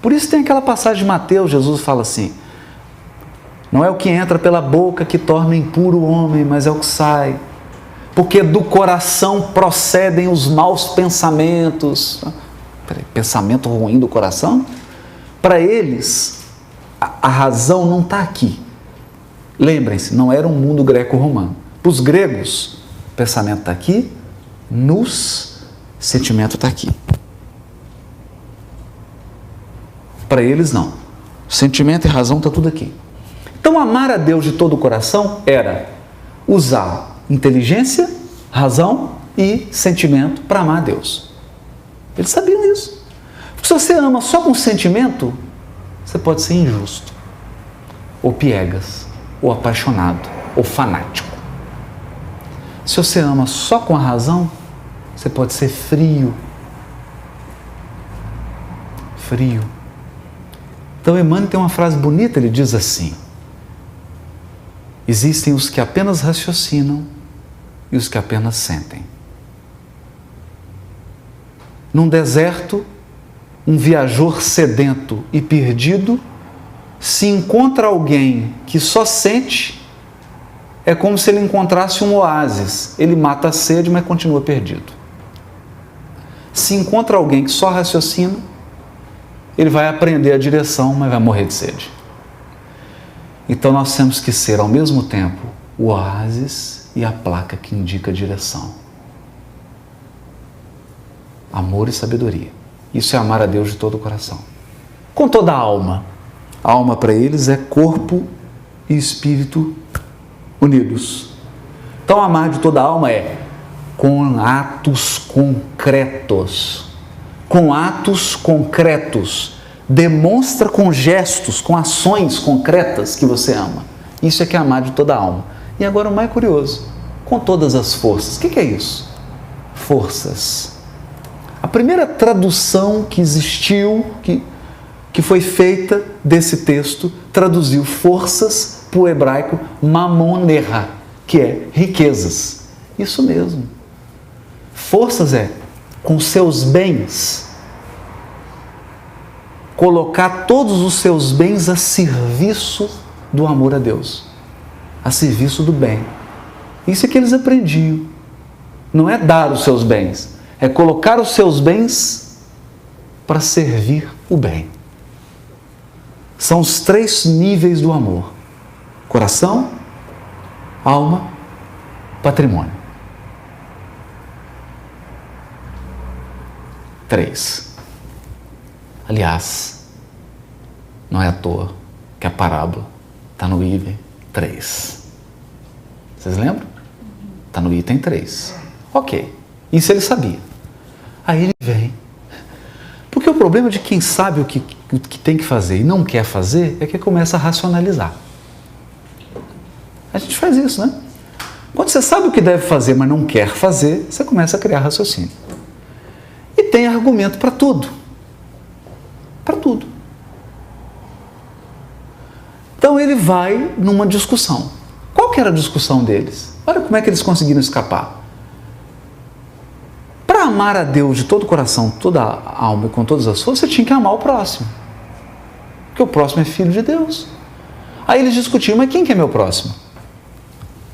Por isso tem aquela passagem de Mateus, Jesus fala assim: não é o que entra pela boca que torna impuro o homem, mas é o que sai. Porque do coração procedem os maus pensamentos. Pensamento ruim do coração? Para eles, a razão não está aqui. Lembrem-se, não era um mundo greco-romano. Para os gregos, o pensamento está aqui, sentimento está aqui. Para eles não. Sentimento e razão está tudo aqui. Então amar a Deus de todo o coração era usar inteligência, razão e sentimento para amar a Deus. Eles sabiam isso. Porque se você ama só com sentimento, você pode ser injusto, ou piegas, ou apaixonado, ou fanático. Se você ama só com a razão, você pode ser frio. Frio. Então Emmanuel tem uma frase bonita, ele diz assim: existem os que apenas raciocinam e os que apenas sentem. Num deserto, um viajor sedento e perdido, se encontra alguém que só sente, é como se ele encontrasse um oásis. Ele mata a sede, mas continua perdido. Se encontra alguém que só raciocina, ele vai aprender a direção, mas vai morrer de sede. Então nós temos que ser ao mesmo tempo o oásis e a placa que indica a direção. Amor e sabedoria. Isso é amar a Deus de todo o coração. Com toda a alma. A alma para eles é corpo e espírito unidos. Então amar de toda a alma é com atos concretos. Com atos concretos. Demonstra com gestos, com ações concretas que você ama. Isso é que é amar de toda a alma. E agora o mais curioso, com todas as forças. O que é isso? Forças. A primeira tradução que existiu, que foi feita desse texto, traduziu forças para o hebraico mamonerra, que é riquezas. Isso mesmo. Forças é com seus bens, colocar todos os seus bens a serviço do amor a Deus, a serviço do bem. Isso é que eles aprendiam. Não é dar os seus bens, é colocar os seus bens para servir o bem. São os 3 níveis do amor: coração, alma, patrimônio. 3. Aliás, não é à toa que a parábola está no item 3. Vocês lembram? Está no item 3. Ok, isso ele sabia. Aí ele vem. Porque o problema de quem sabe o que tem que fazer e não quer fazer é que começa a racionalizar. A gente faz isso, né? Quando você sabe o que deve fazer, mas não quer fazer, você começa a criar raciocínio. E tem argumento para tudo. Para tudo. Então ele vai numa discussão. Qual que era a discussão deles? Olha como é que eles conseguiram escapar. Para amar a Deus de todo o coração, toda a alma e com todas as forças, você tinha que amar o próximo. Porque o próximo é filho de Deus. Aí eles discutiam, mas quem que é meu próximo?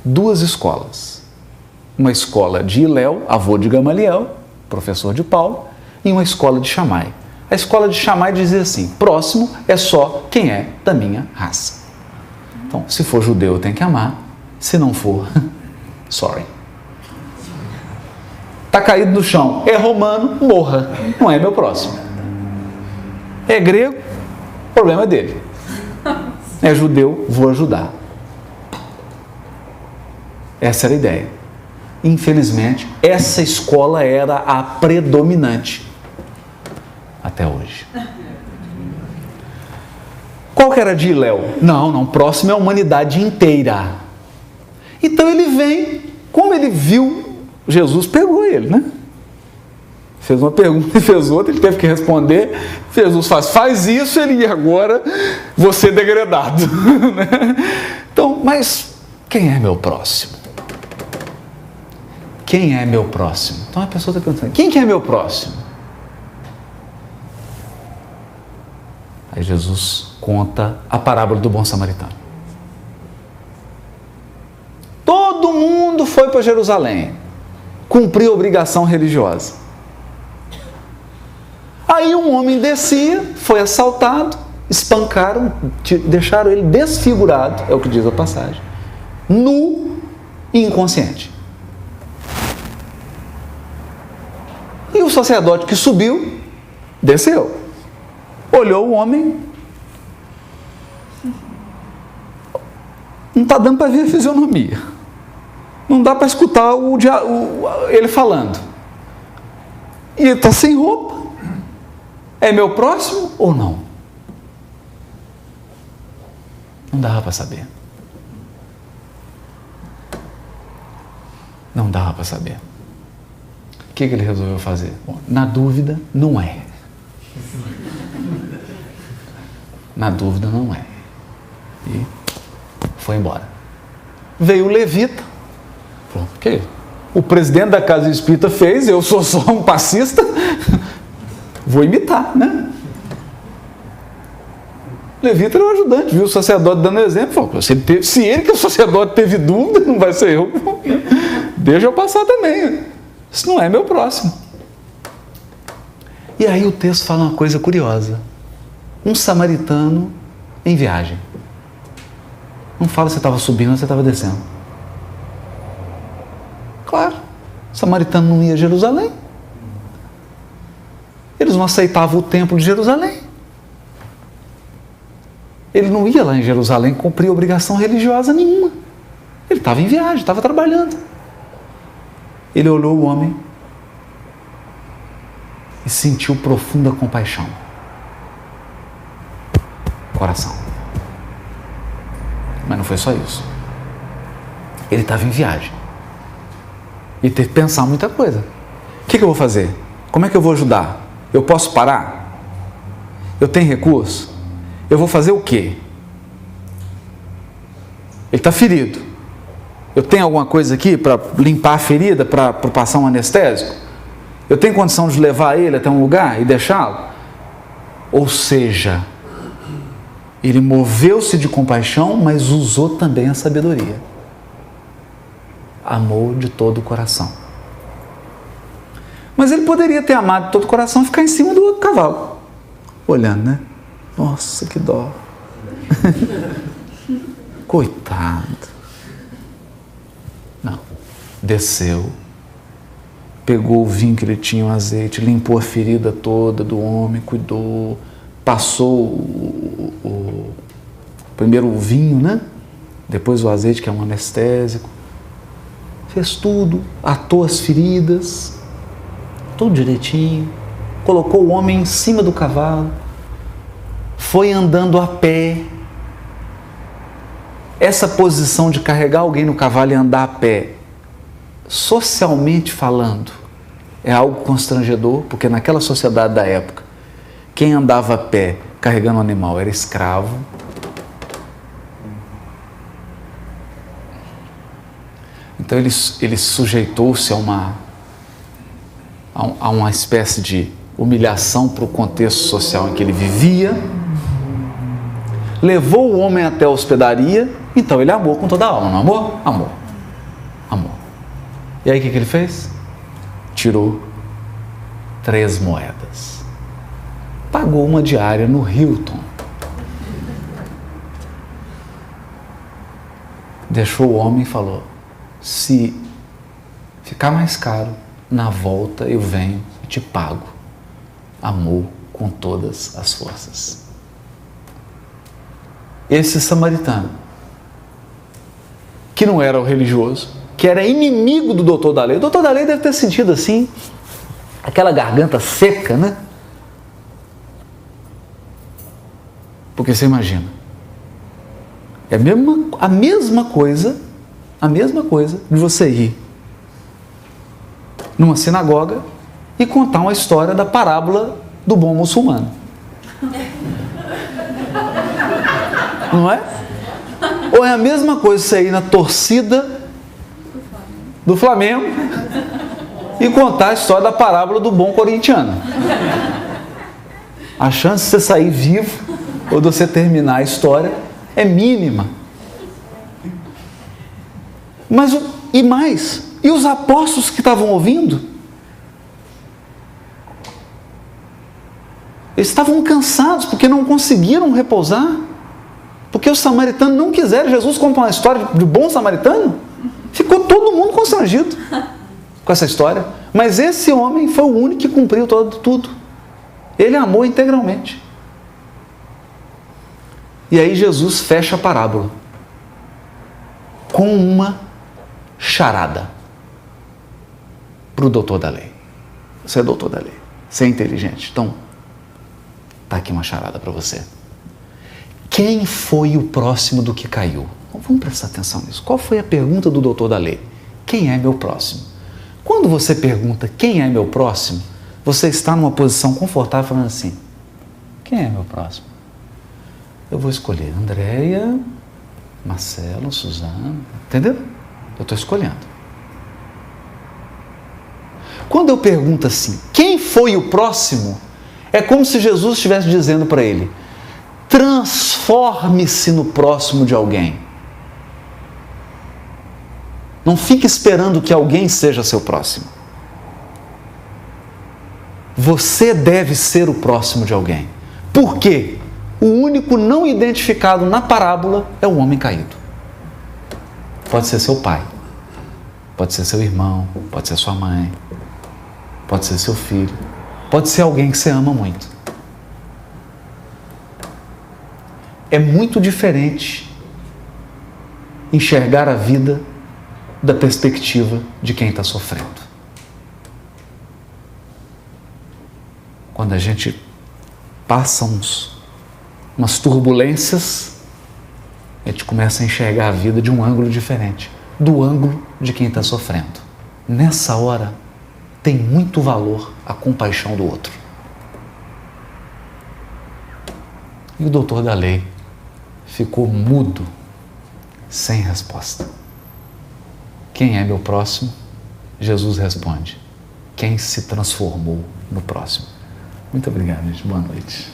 2 escolas. Uma escola de Hilel, avô de Gamaliel, professor de Paulo, e uma escola de Shammai. A escola de Shammai dizia assim: próximo é só quem é da minha raça. Então, se for judeu, tem que amar. Se não for, sorry. Está caído no chão. É romano, morra. Não é meu próximo. É grego, problema dele. É judeu, vou ajudar. Essa era a ideia. Infelizmente, essa escola era a predominante até hoje. Qual que era de Léo? Não, próximo é a humanidade inteira. Então ele vem, como ele viu, Jesus pegou ele, né? Fez uma pergunta e fez outra, ele teve que responder. Jesus faz isso, ele agora você degradado. Então, mas quem é meu próximo? Quem é meu próximo? Então a pessoa está perguntando, quem que é meu próximo? Aí Jesus conta a parábola do bom samaritano. Todo mundo foi para Jerusalém, cumpriu a obrigação religiosa. Aí um homem descia, foi assaltado, espancaram, deixaram ele desfigurado, é o que diz a passagem, nu e inconsciente. E o sacerdote que subiu, desceu, olhou o homem, não está dando para ver a fisionomia, não dá para escutar ele falando, e ele está sem roupa. É meu próximo ou não? Não dava para saber. Não dava para saber. O que ele resolveu fazer? Bom, na dúvida, não é. Na dúvida, não é. E foi embora. Veio o levita. Falou, o quê? O presidente da casa espírita fez, eu sou só um passista. Vou imitar, né? Levita era o ajudante, viu o sacerdote dando exemplo, falou, se ele que é o sacerdote teve dúvida, não vai ser eu. Deixa eu passar também. Isso não é meu próximo. E aí o texto fala uma coisa curiosa. Um samaritano em viagem. Não fala se estava subindo ou se estava descendo. Claro, o samaritano não ia a Jerusalém. Eles não aceitavam o templo de Jerusalém. Ele não ia lá em Jerusalém cumprir obrigação religiosa nenhuma. Ele estava em viagem, estava trabalhando. Ele olhou o homem e sentiu profunda compaixão. Coração. Mas não foi só isso. Ele estava em viagem. E teve que pensar muita coisa. O que eu vou fazer? Como é que eu vou ajudar? Eu posso parar? Eu tenho recurso? Eu vou fazer o quê? Ele está ferido. Eu tenho alguma coisa aqui para limpar a ferida, para passar um anestésico? Eu tenho condição de levar ele até um lugar e deixá-lo? Ou seja, ele moveu-se de compaixão, mas usou também a sabedoria. Amou de todo o coração. Mas ele poderia ter amado de todo o coração e ficar em cima do cavalo, olhando, né? Nossa, que dó. Coitado. Não. Desceu, pegou o vinho que ele tinha, o azeite, limpou a ferida toda do homem, cuidou, passou primeiro o vinho, né? Depois o azeite, que é um anestésico. Fez tudo, atou as feridas, tudo direitinho, colocou o homem em cima do cavalo, foi andando a pé. Essa posição de carregar alguém no cavalo e andar a pé, socialmente falando, é algo constrangedor, porque naquela sociedade da época, quem andava a pé carregando o animal era escravo. Então ele sujeitou-se a uma espécie de humilhação para o contexto social em que ele vivia, levou o homem até a hospedaria, então ele amou com toda a alma, não amou? Amor. Amor. E aí o que ele fez? Tirou 3 moedas. Pagou uma diária no Hilton. Deixou o homem e falou, se ficar mais caro, na volta eu venho e te pago. Amor com todas as forças. Esse samaritano, que não era o religioso, que era inimigo do doutor da lei. O doutor da lei deve ter sentido assim, aquela garganta seca, né? Porque você imagina, é a mesma coisa de você ir numa sinagoga e contar uma história da parábola do bom muçulmano. Não é? Ou é a mesma coisa você ir na torcida do Flamengo e contar a história da parábola do bom corintiano. A chance de você sair vivo ou de você terminar a história é mínima. E os apóstolos que estavam ouvindo? Eles estavam cansados porque não conseguiram repousar. Porque os samaritanos não quiseram. Jesus conta uma história de bom samaritano. Ficou todo mundo constrangido com essa história. Mas esse homem foi o único que cumpriu tudo. Ele amou integralmente. E aí Jesus fecha a parábola com uma charada para o doutor da lei. Você é doutor da lei, você é inteligente, então está aqui uma charada para você. Quem foi o próximo do que caiu? Vamos prestar atenção nisso. Qual foi a pergunta do doutor da lei? Quem é meu próximo? Quando você pergunta quem é meu próximo, você está numa posição confortável falando assim: quem é meu próximo? Eu vou escolher Andréia, Marcelo, Suzana, entendeu? Eu estou escolhendo. Quando eu pergunto assim, quem foi o próximo? É como se Jesus estivesse dizendo para ele: transforme-se no próximo de alguém. Não fique esperando que alguém seja seu próximo. Você deve ser o próximo de alguém. Por quê? O único não identificado na parábola é o homem caído. Pode ser seu pai, pode ser seu irmão, pode ser sua mãe, pode ser seu filho, pode ser alguém que você ama muito. É muito diferente enxergar a vida da perspectiva de quem está sofrendo. Quando a gente passa umas turbulências, a gente começa a enxergar a vida de um ângulo diferente, do ângulo de quem está sofrendo. Nessa hora, tem muito valor a compaixão do outro. E o doutor da lei ficou mudo, sem resposta. Quem é meu próximo? Jesus responde: quem se transformou no próximo. Muito obrigado, gente. Boa noite.